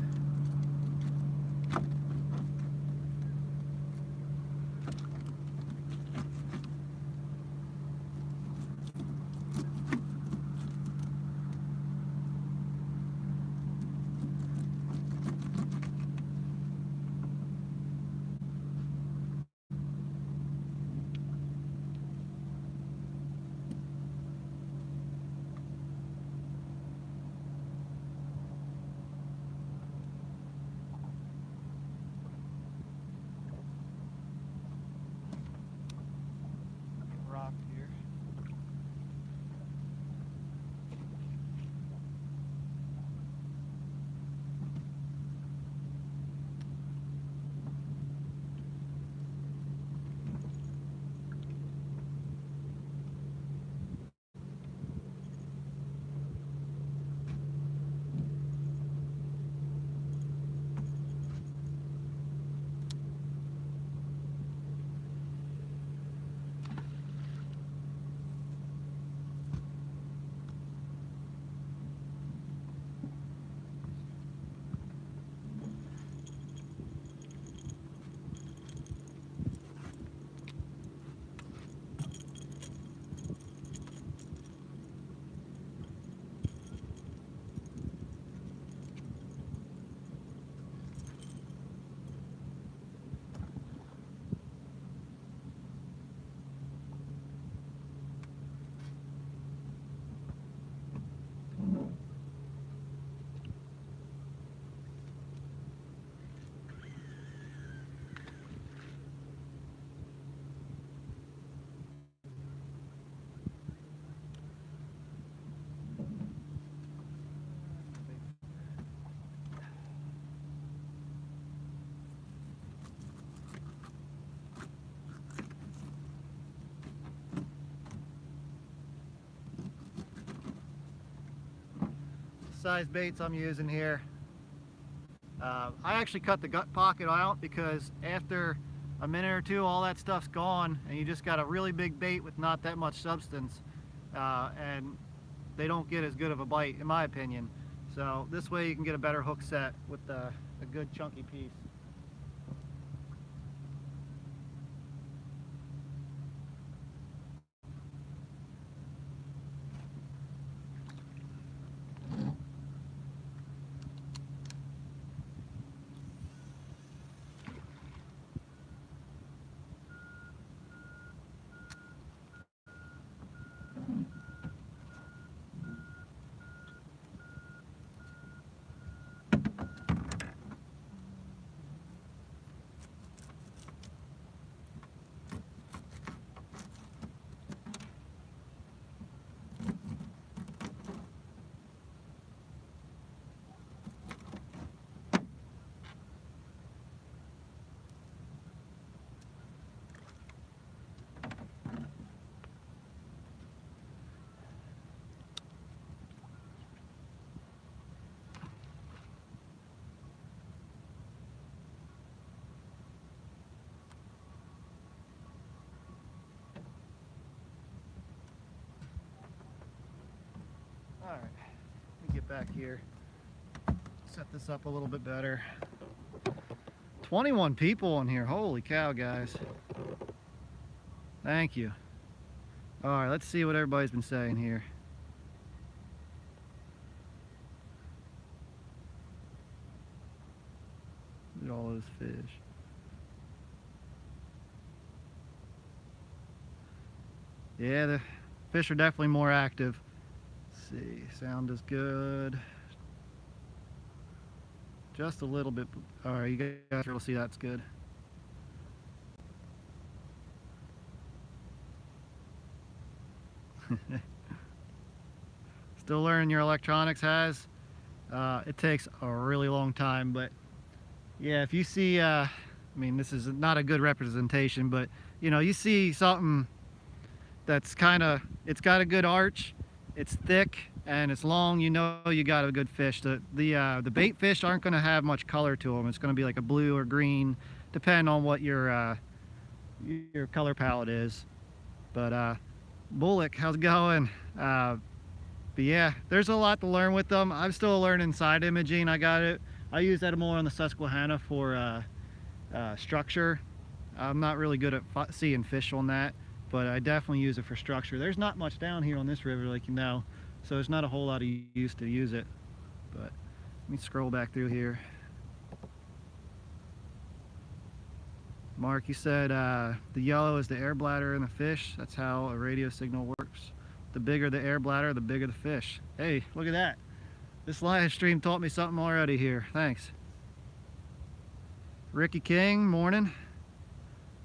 size baits I'm using here. I actually cut the gut pocket out because after a minute or two all that stuff's gone and you just got a really big bait with not that much substance, and they don't get as good of a bite in my opinion. So this way you can get a better hook set with a good chunky piece. Alright, let me get back here, set this up a little bit better. 21 people in here, holy cow guys. Thank you. Alright, let's see what everybody's been saying here. Look at all those fish. Yeah, the fish are definitely more active. Let's see, sound is good. Just a little bit. Alright, you guys will see that's good. Still learning your electronics, has. It takes a really long time, but yeah, if you see, I mean, this is not a good representation, but you know, you see something that's it's got a good arch, it's thick, and it's long, you know you got a good fish. The bait fish aren't going to have much color to them. It's going to be like a blue or green, depending on what your color palette is. But Bullock, how's it going? But yeah, there's a lot to learn with them. I'm still learning side imaging. I use that more on the Susquehanna for structure. I'm not really good at seeing fish on that, but I definitely use it for structure. There's not much down here on this river, like you know, so there's not a whole lot of use to use it. But let me scroll back through here. Mark, you said the yellow is the air bladder in the fish. That's how a radio signal works. The bigger the air bladder, the bigger the fish. Hey, look at that. This live stream taught me something already here. Thanks. Ricky King, morning.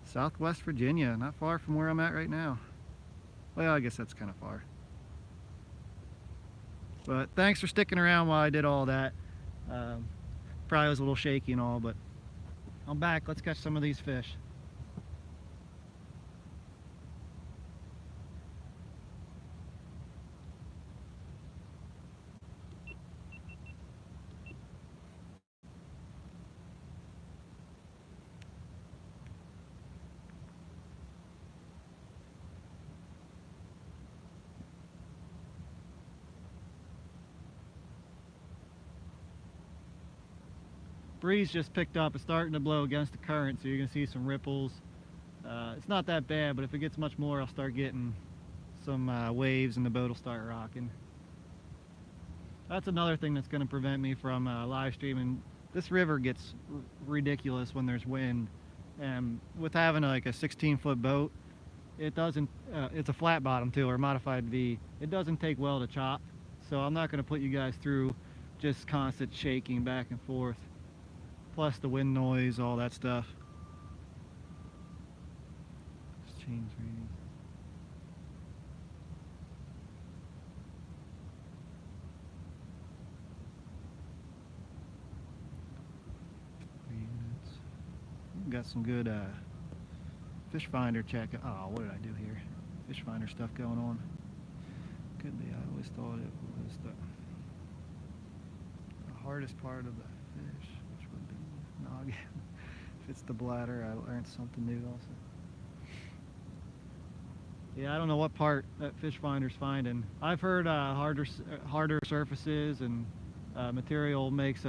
Southwest Virginia, not far from where I'm at right now. Well, I guess that's kind of far. But thanks for sticking around while I did all that. Probably was a little shaky and all, but I'm back. Let's catch some of these fish. Breeze just picked up. It's starting to blow against the current, so you're going to see some ripples. It's not that bad, but if it gets much more, I'll start getting some waves and the boat will start rocking. That's another thing that's going to prevent me from live streaming. This river gets ridiculous when there's wind, and with having like a 16-foot boat, it doesn't, it's a flat bottom too, or modified V, it doesn't take well to chop, so I'm not going to put you guys through just constant shaking back and forth. Plus the wind noise, all that stuff. Chains reading. Got some good fish finder check. Oh, what did I do here? Fish finder stuff going on. Could be. I always thought it was the. hardest part of the fish, which would be noggin. If it's the bladder, I learned something new also. Yeah, I don't know what part that fish finder's finding. I've heard harder surfaces and material makes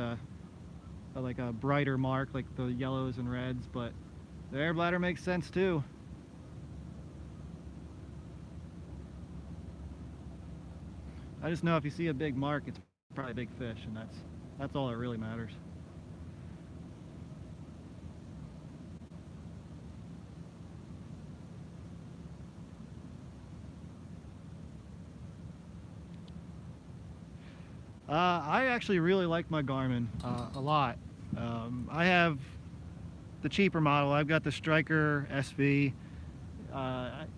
like a brighter mark, like the yellows and reds, but the air bladder makes sense too. I just know if you see a big mark, it's probably a big fish, and that's all that really matters. I actually really like my Garmin a lot. I have the cheaper model. I've got the Striker SV.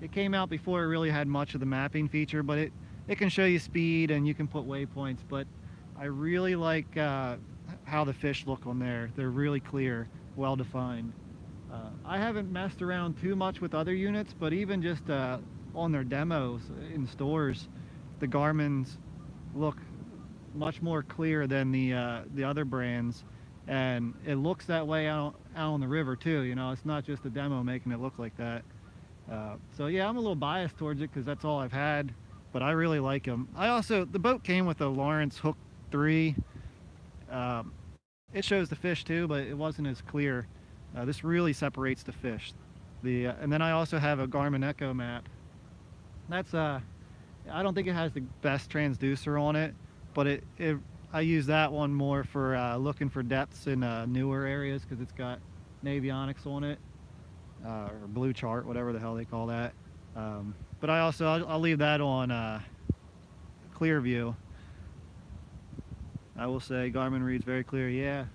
It came out before it really had much of the mapping feature, but it can show you speed and you can put waypoints. But I really like how the fish look on there. They're really clear, well defined. I haven't messed around too much with other units, but even just on their demos in stores, the Garmin's look much more clear than the other brands, and it looks that way out on the river too. You know, it's not just a demo making it look like that. So yeah, I'm a little biased towards it because that's all I've had, but I really like them. The boat came with a Lawrence Hook 3. It shows the fish too, but it wasn't as clear. This really separates the fish. And then I also have a Garmin Echo map. That's I don't think it has the best transducer on it, but I use that one more for looking for depths in newer areas because it's got navionics on it, or blue chart, whatever the hell they call that. But I'll leave that on clear view. I will say Garmin reads very clear. Yeah,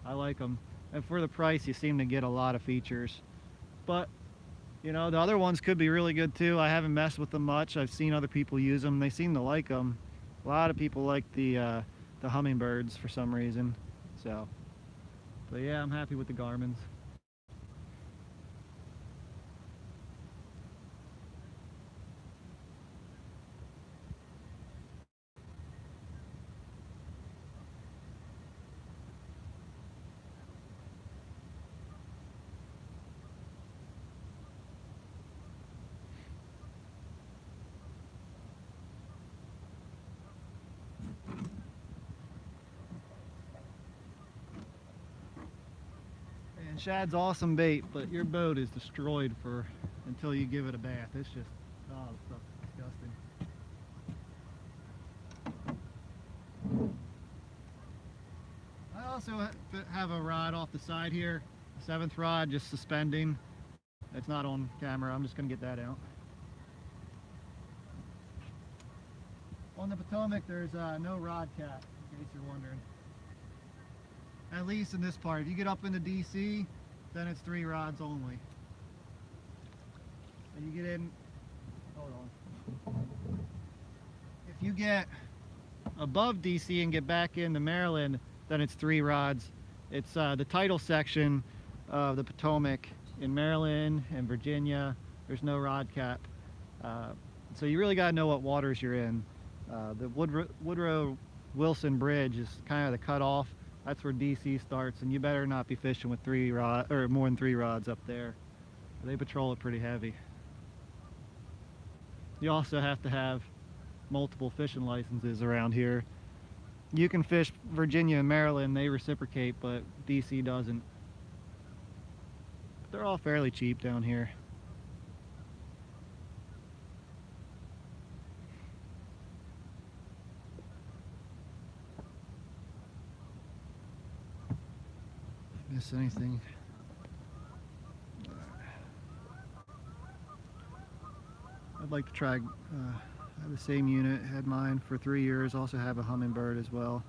I like them, and for the price, you seem to get a lot of features. But you know, the other ones could be really good too. I haven't messed with them much. I've seen other people use them. They seem to like them. A lot of people like the Humminbirds for some reason. So, but yeah, I'm happy with the Garmin's. And shad's awesome bait, but your boat is destroyed until you give it a bath. It's just, oh, the stuff's disgusting. I also have a rod off the side here, a 7th rod, just suspending. It's not on camera. I'm just going to get that out. On the Potomac, there's no rod cap, in case you're wondering. At least in this part. If you get up into DC, then it's 3 rods only. And you get in, hold on. If you get above DC and get back into Maryland, then it's 3 rods. It's the tidal section of the Potomac in Maryland and Virginia. There's no rod cap. So you really got to know what waters you're in. The Woodrow Wilson Bridge is kind of the cutoff. That's where DC starts, and you better not be fishing with 3 rod or more than 3 rods up there. They patrol it pretty heavy. You also have to have multiple fishing licenses around here. You can fish Virginia and Maryland, they reciprocate, but DC doesn't. But they're all fairly cheap down here. Miss anything? I'd like to try I have the same unit, had mine for 3 years, also have a Humminbird as well.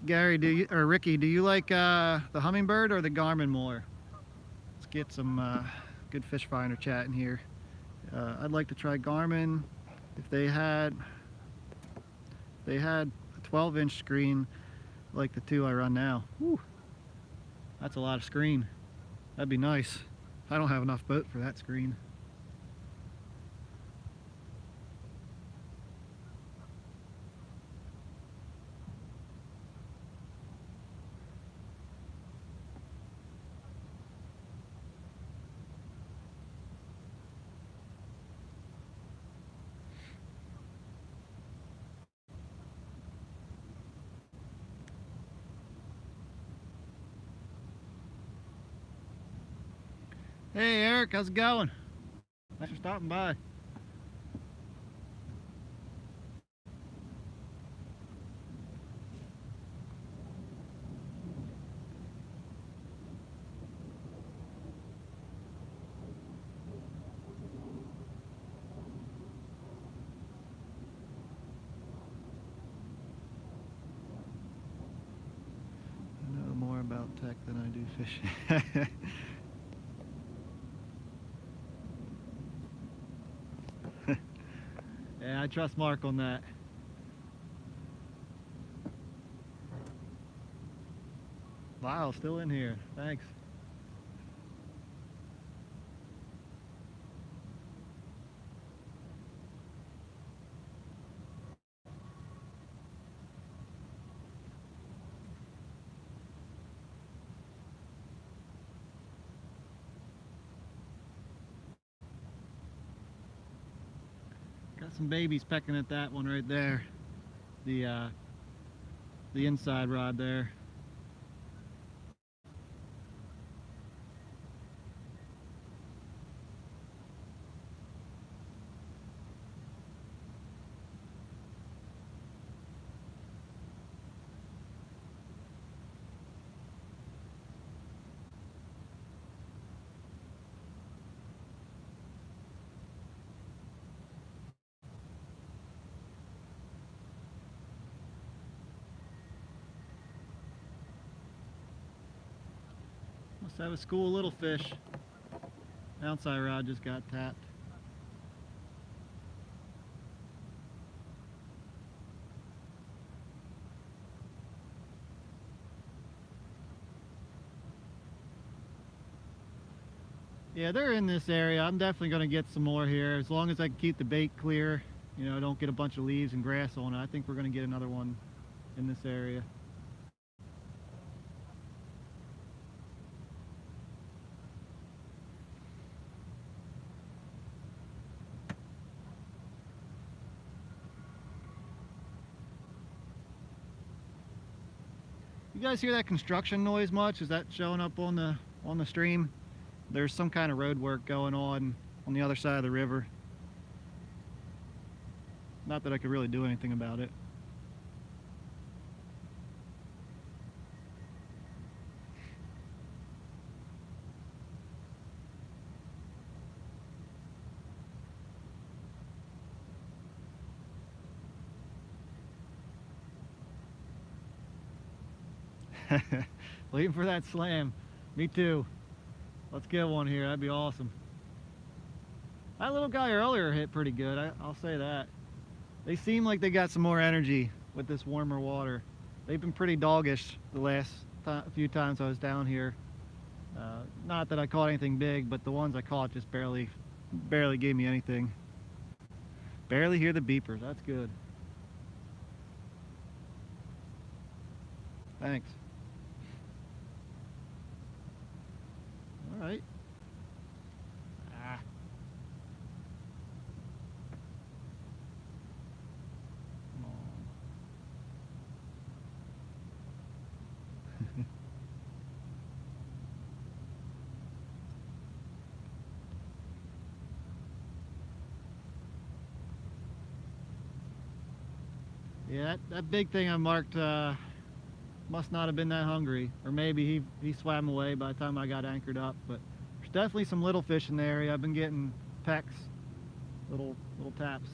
Gary, Ricky, do you like the Humminbird or the Garmin more? Let's get some good fish finder chat in here. I'd like to try Garmin. If they had a 12-inch screen like the 2 I run now. Whew, that's a lot of screen. That'd be nice. I don't have enough boat for that screen. Hey Eric, how's it going? Thanks for stopping by. I know more about tech than I do fishing. Yeah, I trust Mark on that. Wow, still in here. Thanks. Got some babies pecking at that one right there. The inside rod there. Must have a school of little fish. Outside rod just got tapped. Yeah, they're in this area. I'm definitely going to get some more here. As long as I can keep the bait clear, you know, don't get a bunch of leaves and grass on it. I think we're going to get another one in this area. You guys hear that construction noise much? Is that showing up on the stream? There's some kind of road work going on the other side of the river. Not that I could really do anything about it. Waiting for that slam. Me too. Let's get one here. That'd be awesome. That little guy earlier hit pretty good. I'll say that. They seem like they got some more energy with this warmer water. They've been pretty doggish the last few times I was down here. Not that I caught anything big, but the ones I caught just barely gave me anything. Barely hear the beepers. That's good. Thanks. All right. Ah. Come on. Yeah, that big thing I marked must not have been that hungry, or maybe he swam away by the time I got anchored up. But there's definitely some little fish in the area. I've been getting pecks, little taps.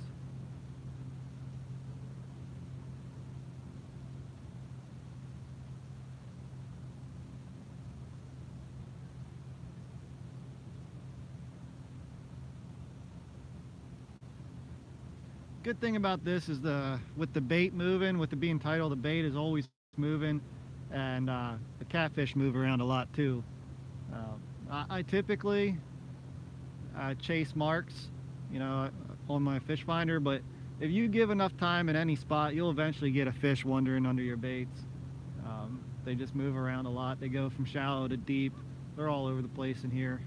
Good thing about this is with the bait moving, with it being tidal, the bait is always moving, and the catfish move around a lot too. I typically chase marks, you know, on my fish finder, but if you give enough time in any spot, you'll eventually get a fish wandering under your baits. They just move around a lot. They go from shallow to deep. They're all over the place in here.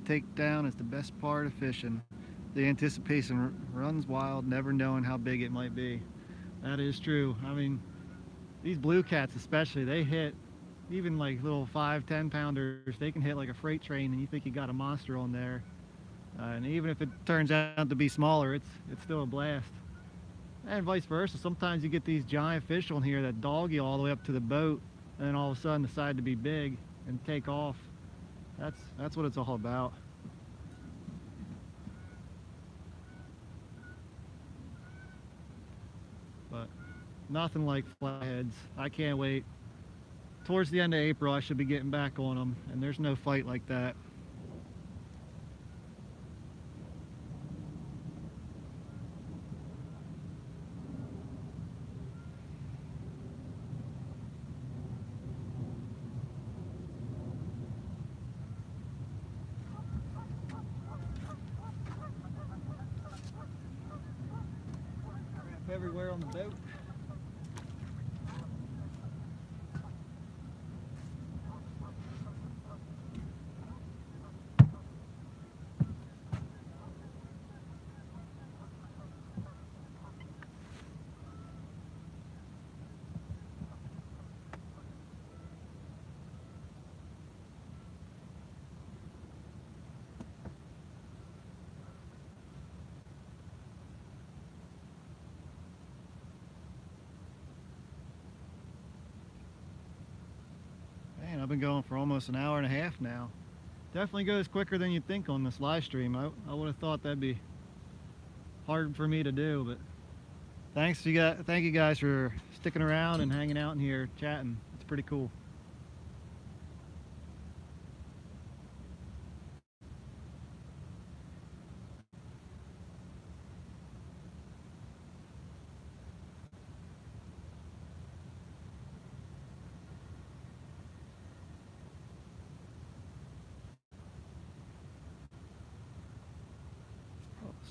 takedown is the best part of fishing. The anticipation runs wild, never knowing how big it might be. That is true. I mean, these blue cats especially, they hit even like little 5-10 pounders. They can hit like a freight train and you think you got a monster on there. And even if it turns out to be smaller, it's still a blast. And vice versa. Sometimes you get these giant fish on here that dog you all the way up to the boat and then all of a sudden decide to be big and take off. That's what it's all about. But nothing like flatheads. I can't wait. Towards the end of April, I should be getting back on them, and there's no fight like that. Crap everywhere on the boat. Man, I've been going for almost an hour and a half now. Definitely goes quicker than you'd think on this live stream. I would have thought that'd be hard for me to do, but thank you guys for sticking around and hanging out in here chatting. It's pretty cool.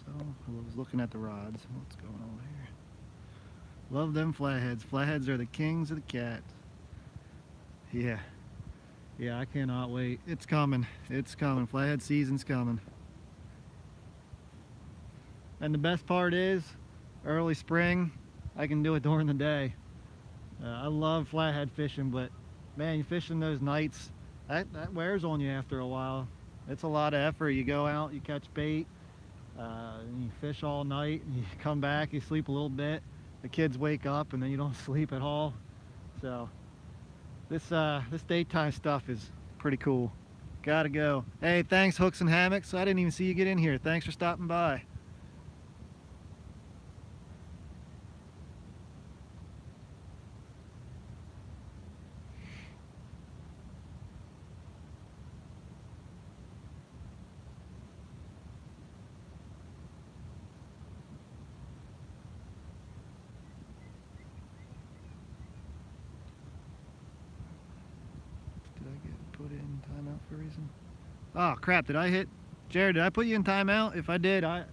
So I was looking at the rods. What's going on here? Love them flatheads. Flatheads are the kings of the cat. Yeah. Yeah, I cannot wait. It's coming. It's coming. Flathead season's coming. And the best part is, early spring, I can do it during the day. I love flathead fishing, but man, you fishing those nights, that wears on you after a while. It's a lot of effort. You go out, you catch bait, you fish all night, and you come back, you sleep a little bit, the kids wake up, and then you don't sleep at all. So this daytime stuff is pretty cool. Gotta go. Hey, thanks Hooks and Hammocks. I didn't even see you get in here. Thanks for stopping by. Put in timeout for a reason. Oh crap, did I hit Jared? Did I put you in timeout? If I did, I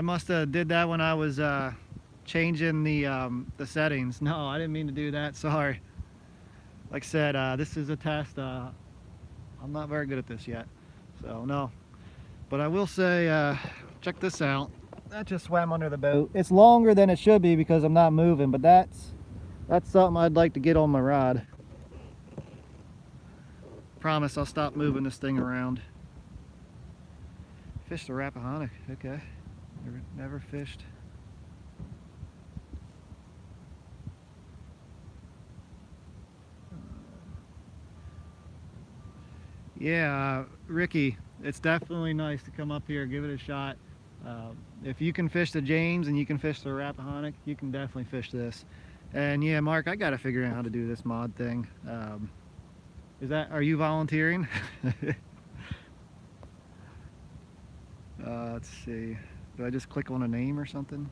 must have did that when I was changing the settings. No, I didn't mean to do that. Sorry. Like I said, this is a test. I'm not very good at this yet, so no. But I will say, check this out. That just swam under the boat. It's longer than it should be because I'm not moving, but that's something I'd like to get on my rod. Promise I'll stop moving this thing around. Fished the Rappahannock. Okay. Never fished. Yeah, Ricky, it's definitely nice to come up here, give it a shot. If you can fish the James and you can fish the Rappahannock, you can definitely fish this. And yeah, Mark, I gotta figure out how to do this mod thing. Are you volunteering? Let's see. Do I just click on a name or something?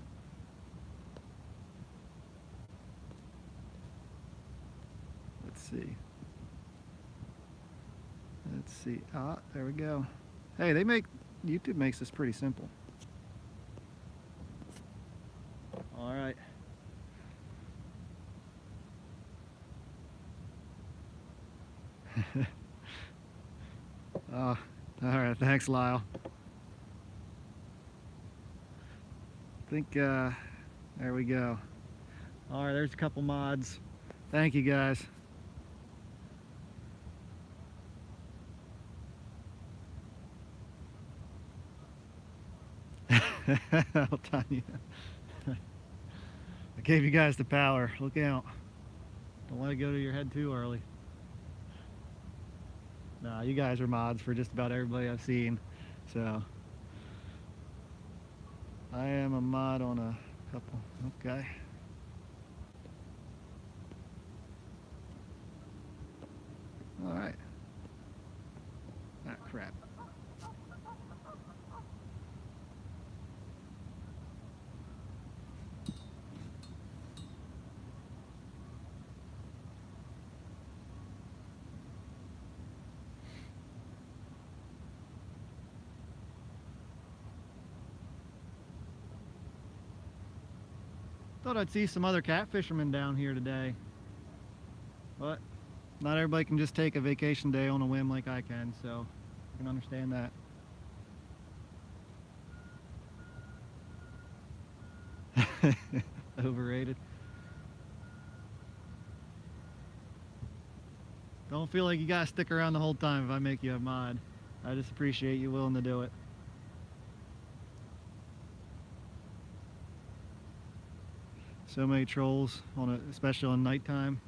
Let's see. Let's see. Ah, there we go. Hey, YouTube makes this pretty simple. All right. All right, thanks, Lyle. I think, there we go. All right, there's a couple mods. Thank you, guys. I'll tell you. I gave you guys the power. Look out. Don't let it go to your head too early. Nah, you guys are mods for just about everybody I've seen. So I am a mod on a couple. Okay. All right. Ah, crap. Thought I'd see some other cat fishermen down here today, but not everybody can just take a vacation day on a whim like I can, so I can understand that. Overrated. Don't feel like you gotta stick around the whole time if I make you a mod. I just appreciate you willing to do it. So many trolls on it, especially on nighttime.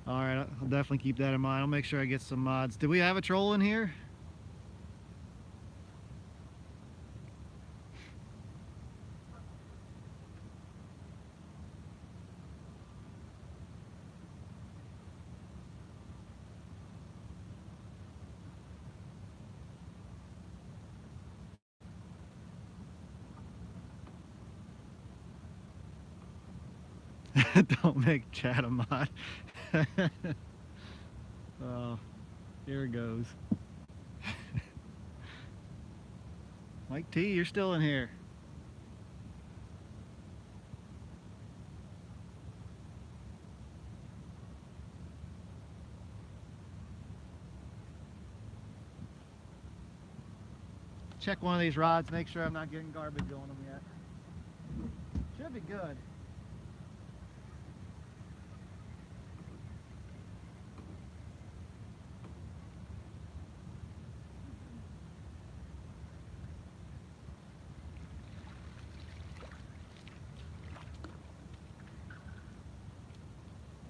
All right, I'll definitely keep that in mind. I'll make sure I get some mods. Do we have a troll in here? Don't make Chad a mod. Oh, here it goes. Mike T, you're still in here. Check one of these rods, make sure I'm not getting garbage on them yet. Should be good.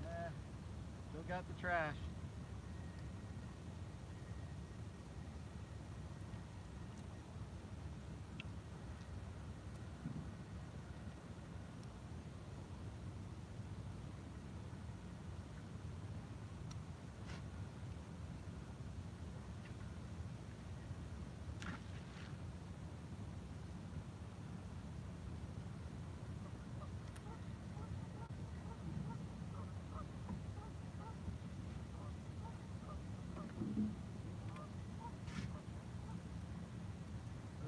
Yeah, still got the trash.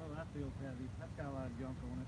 Oh, that feels heavy. That's got a lot of junk on it.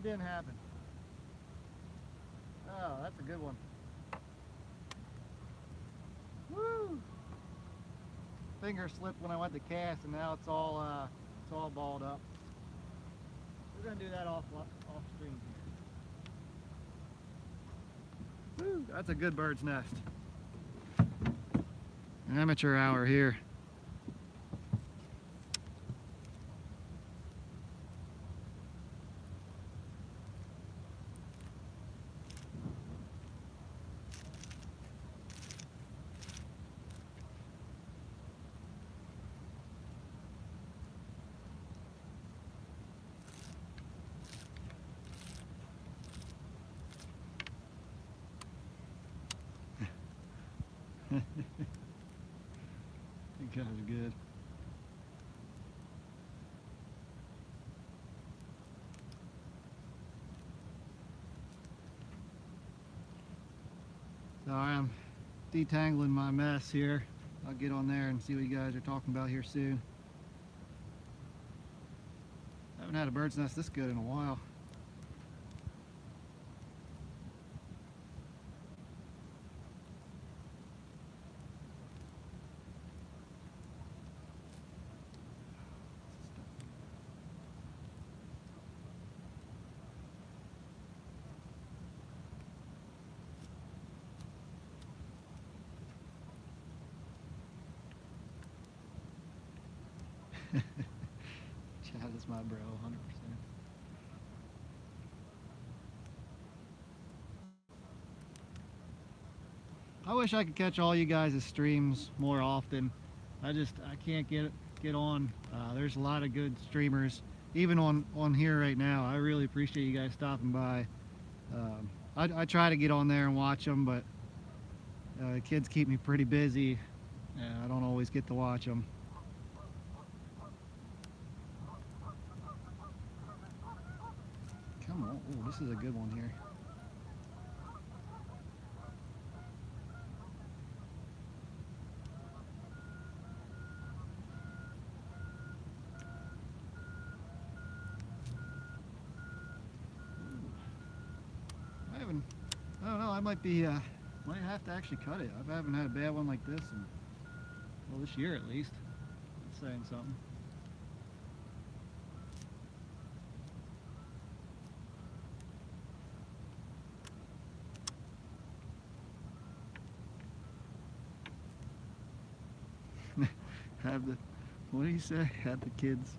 That didn't happen. Oh, that's a good one. Woo! Finger slipped when I went to cast, and now it's all balled up. We're gonna do that off stream here. Woo! That's a good bird's nest. An amateur hour here. You guys are good. So I'm detangling my mess here. I'll get on there and see what you guys are talking about here soon. I haven't had a bird's nest this good in a while. Chad is my bro, 100%. I wish I could catch all you guys' streams more often. I can't get on. There's a lot of good streamers, even on here right now. I really appreciate you guys stopping by. I try to get on there and watch them, but the kids keep me pretty busy. I don't always get to watch them. Come on. Oh, this is a good one here. I don't know, I might have to actually cut it. I haven't had a bad one like this in, well, this year at least. That's saying something. What do you say? Have the kids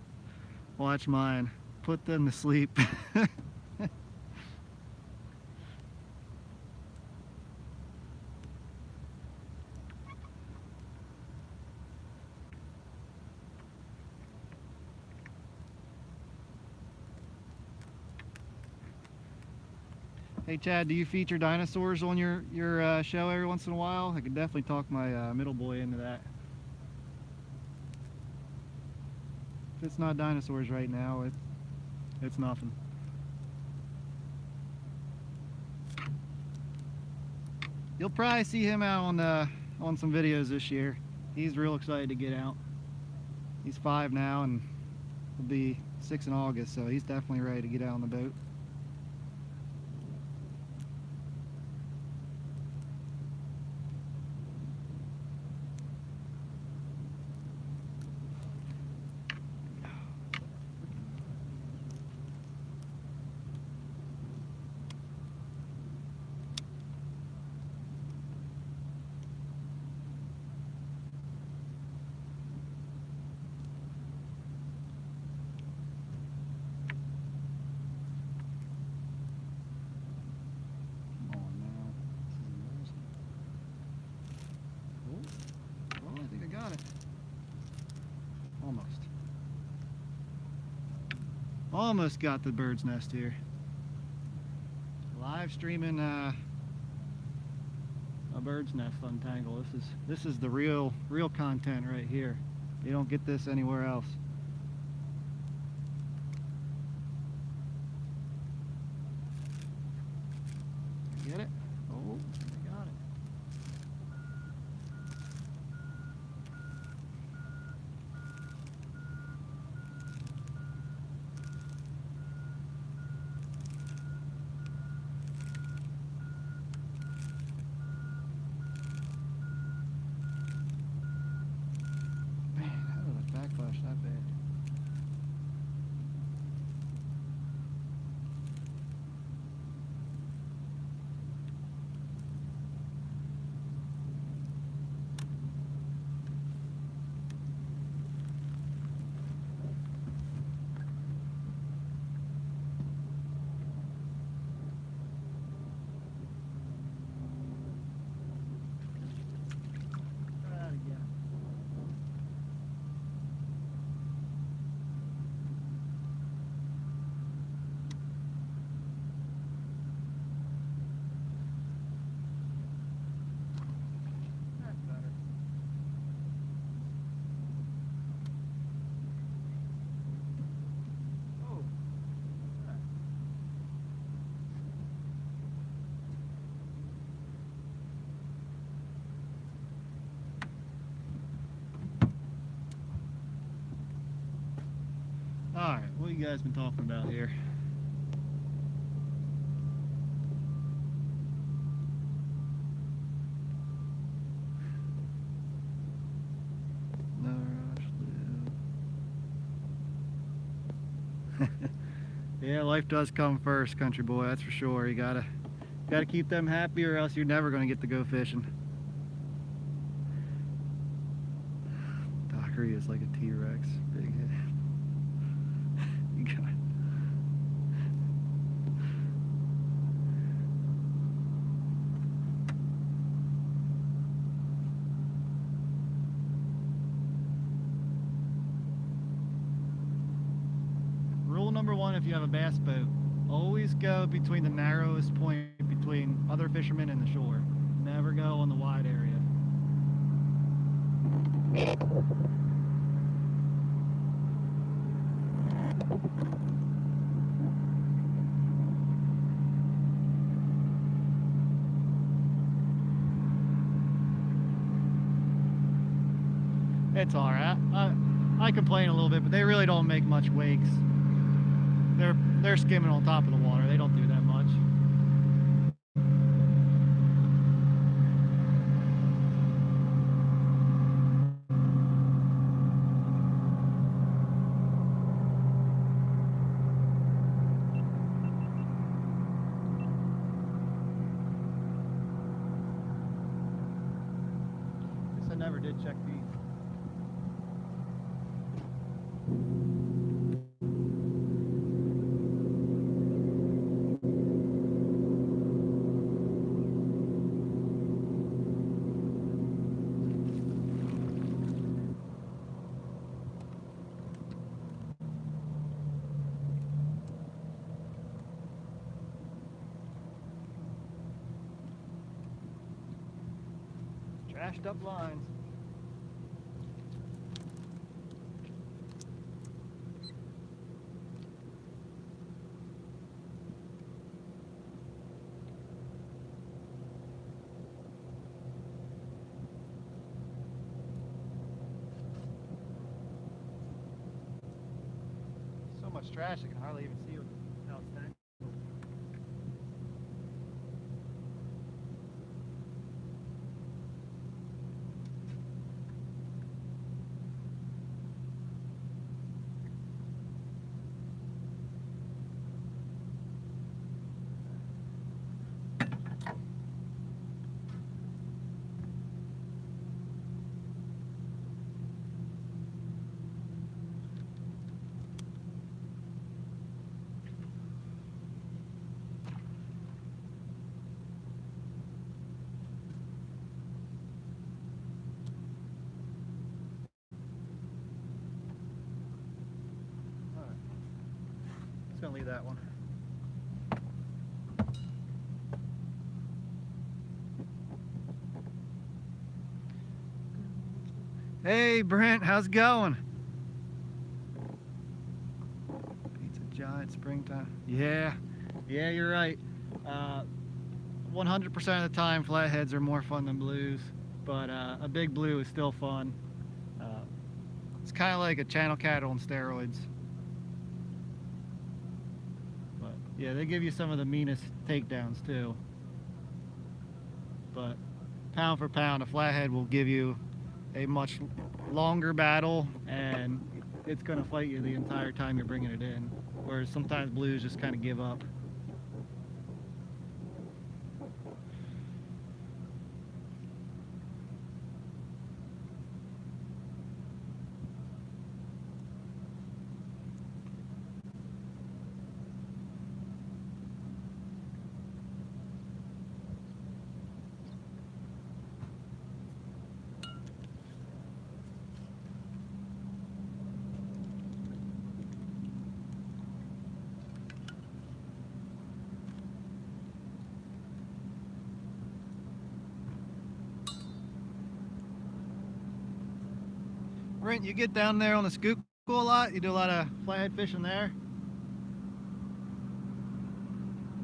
watch mine. Put them to sleep. Hey Chad, do you feature dinosaurs on your show every once in a while? I could definitely talk my middle boy into that. If it's not dinosaurs right now, it's nothing. You'll probably see him out on some videos this year. He's real excited to get out. He's 5 now and will be 6 in August, so he's definitely ready to get out on the boat. Almost got the bird's nest here. Live streaming a bird's nest untangle. This is the real content right here. You don't get this anywhere else. Get it? Oh, I got it. you guys been talking about here? No rush, Lou. Yeah, life does come first, country boy, that's for sure. You gotta keep them happy or else you're never gonna get to go fishing. Dockery is like a T-Rex. Big head. You got it. Rule number one if you have a bass boat, always go between the narrowest point between other fishermen and the shore. Never go on the wide area. It's alright. I complain a little bit, but they really don't make much wakes. They're skimming on top of the water. They don't do that much. Guess I never did check these. Trashed up lines. So much trash I can hardly even see how it's tangled. Just gonna leave that one. Hey Brent, how's it going? Pizza Giant springtime. Yeah, you're right. 100% of the time flatheads are more fun than blues, but a big blue is still fun. It's kind of like a channel cat on steroids. But yeah, they give you some of the meanest takedowns too. But pound for pound, a flathead will give you a much longer battle, and it's going to fight you the entire time you're bringing it in. Whereas sometimes blues just kind of give up. Brent, you get down there on the Schuylkill a lot? You do a lot of flathead fishing there?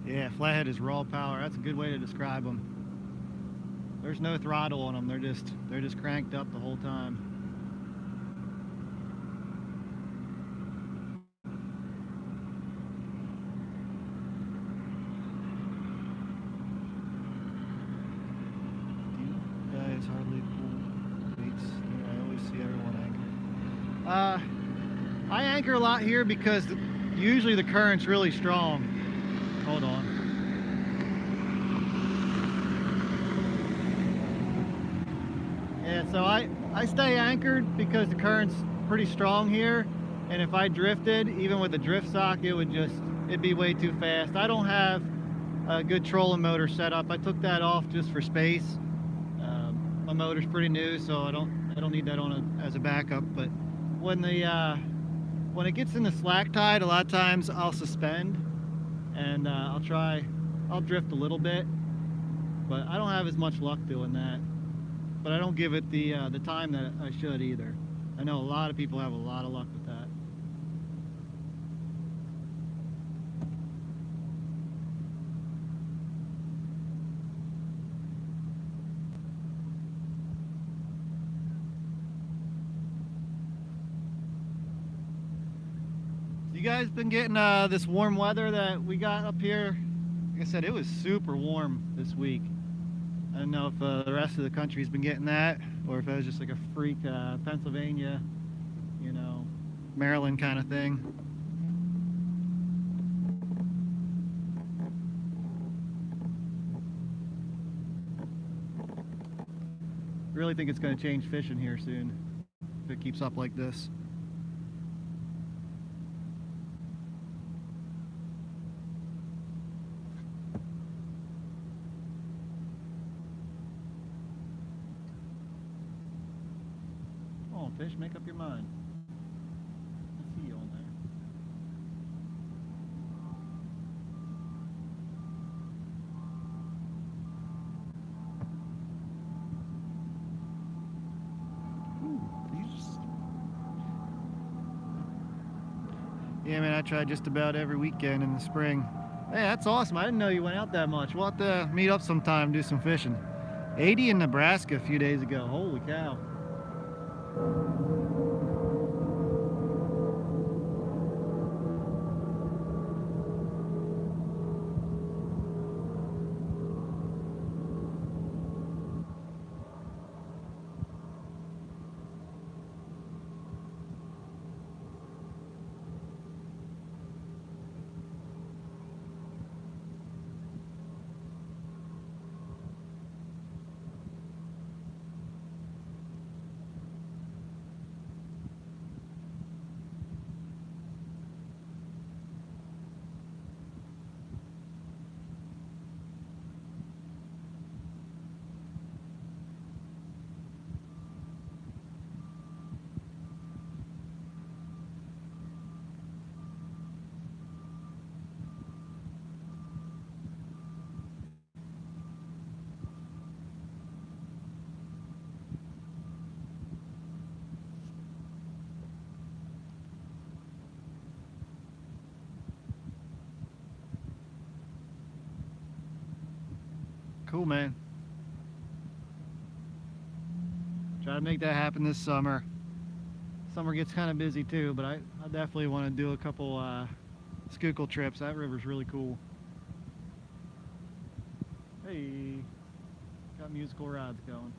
Yeah, flathead is raw power. That's a good way to describe them. There's no throttle on them. They're just cranked up the whole time. Uh, I anchor a lot here because usually the current's really strong. Hold on. Yeah, so I stay anchored because the current's pretty strong here, and if I drifted, even with a drift sock, it'd be way too fast. I don't have a good trolling motor set up. I took that off just for space. My motor's pretty new, so I don't need that on as a backup. But when it gets in the slack tide, a lot of times I'll suspend and I'll drift a little bit, but I don't have as much luck doing that. But I don't give it the time that I should either. I know a lot of people have a lot of luck with that. You guys been getting this warm weather that we got up here? Like I said, it was super warm this week. I don't know if the rest of the country's been getting that, or if it was just like a freak Pennsylvania, Maryland kind of thing. Really think it's going to change fishing here soon if it keeps up like this. Come on, fish, make up your mind. I see you on there. Yeah, man, I try just about every weekend in the spring. Hey, that's awesome. I didn't know you went out that much. We'll have to meet up sometime and do some fishing. 80 in Nebraska a few days ago. Holy cow. Cool, man. Try to make that happen this summer. Summer gets kind of busy too, but I definitely want to do a couple Schuylkill trips. That river's really cool. Hey, got musical rods going.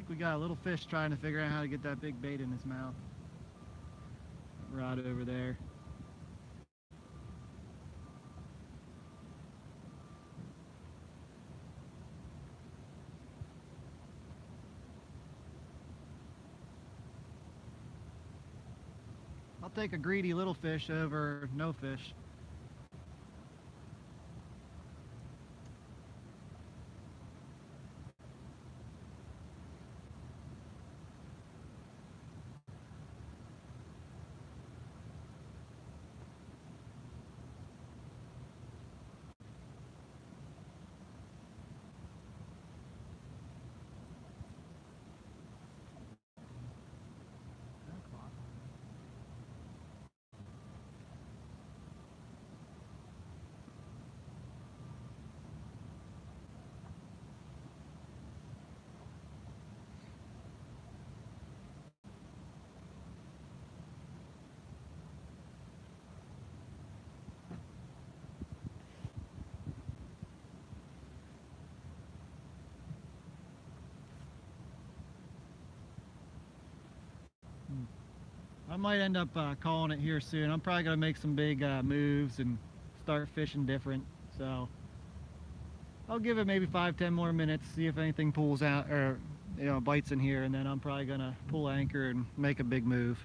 We got a little fish trying to figure out how to get that big bait in his mouth. Rod over there. I'll take a greedy little fish over no fish. I might end up calling it here soon. I'm probably gonna make some big moves and start fishing different. So I'll give it maybe 5-10 more minutes, see if anything pulls out or bites in here, and then I'm probably gonna pull anchor and make a big move.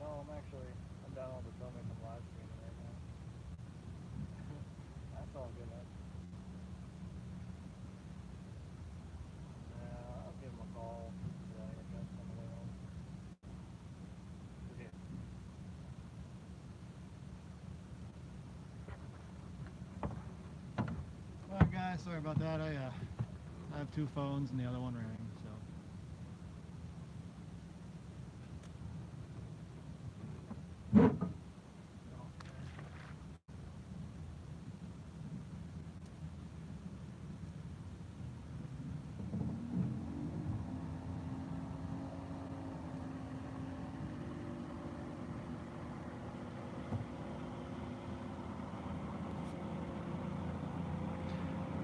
No, I'm down on Potomac. I'm live streaming right now. That's all good, man. I'll give him a call. Yeah, I guess on the way home. Okay. Alright guys, sorry about that. I have two phones and the other one rang, so.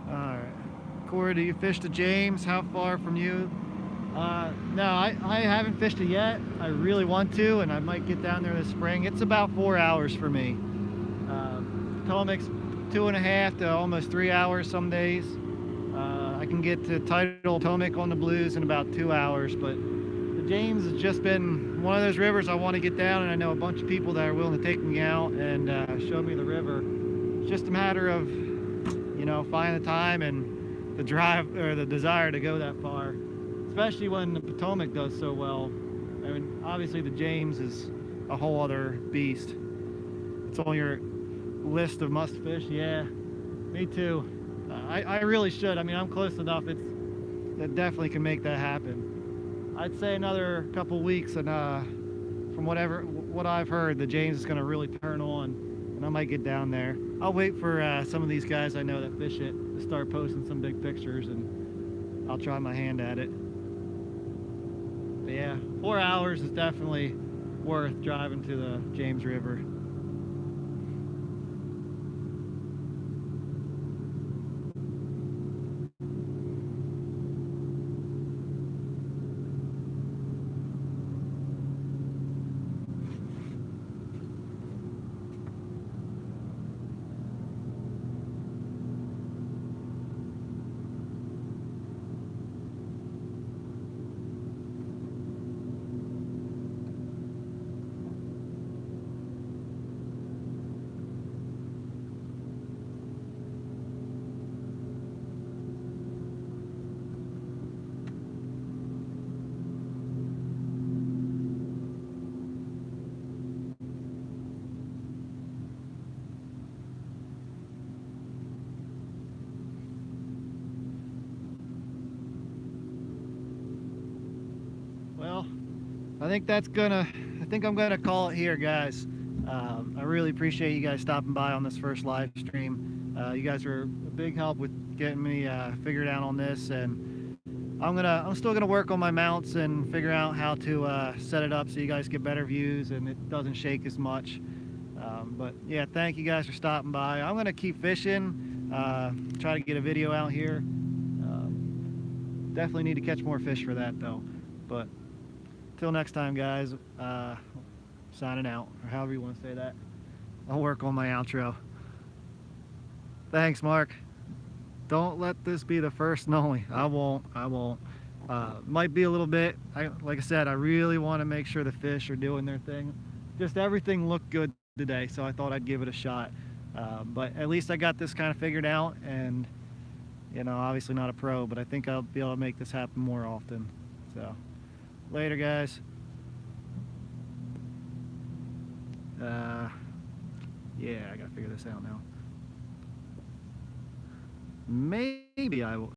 Alright. Corey, do you fish the James? How far from you? No, I haven't fished it yet. I really want to, and I might get down there this spring. It's about 4 hours for me. Potomac's 2.5 to almost 3 hours some days. I can get to tidal Potomac on the Blues in about 2 hours, but the James has just been one of those rivers I want to get down, and I know a bunch of people that are willing to take me out and show me the river. It's just a matter of, finding the time and the drive or the desire to go that far, especially when the Potomac does so well. I mean, obviously the James is a whole other beast. It's on your list of must fish. Yeah, me too. I really should. I mean, I'm close enough. It definitely can make that happen. I'd say another couple weeks, and from what I've heard, the James is going to really turn on, and I might get down there. I'll wait for some of these guys I know that fish it to start posting some big pictures, and I'll try my hand at it. But yeah, 4 hours is definitely worth driving to the James River. Well, I think I'm gonna call it here, guys. I really appreciate you guys stopping by on this first live stream. You guys were a big help with getting me figured out on this, and I'm still gonna work on my mounts and figure out how to set it up so you guys get better views and it doesn't shake as much. But yeah, thank you guys for stopping by. I'm gonna keep fishing, try to get a video out here. Definitely need to catch more fish for that though. But till next time, guys, signing out, or however you want to say that. I'll work on my outro. Thanks, Mark. Don't let this be the first and only. I won't. Might be a little bit. Like I said, I really want to make sure the fish are doing their thing. Just everything looked good today, so I thought I'd give it a shot. But at least I got this kind of figured out, and obviously not a pro, but I think I'll be able to make this happen more often. So, later, guys. Yeah, I gotta figure this out now. Maybe I will.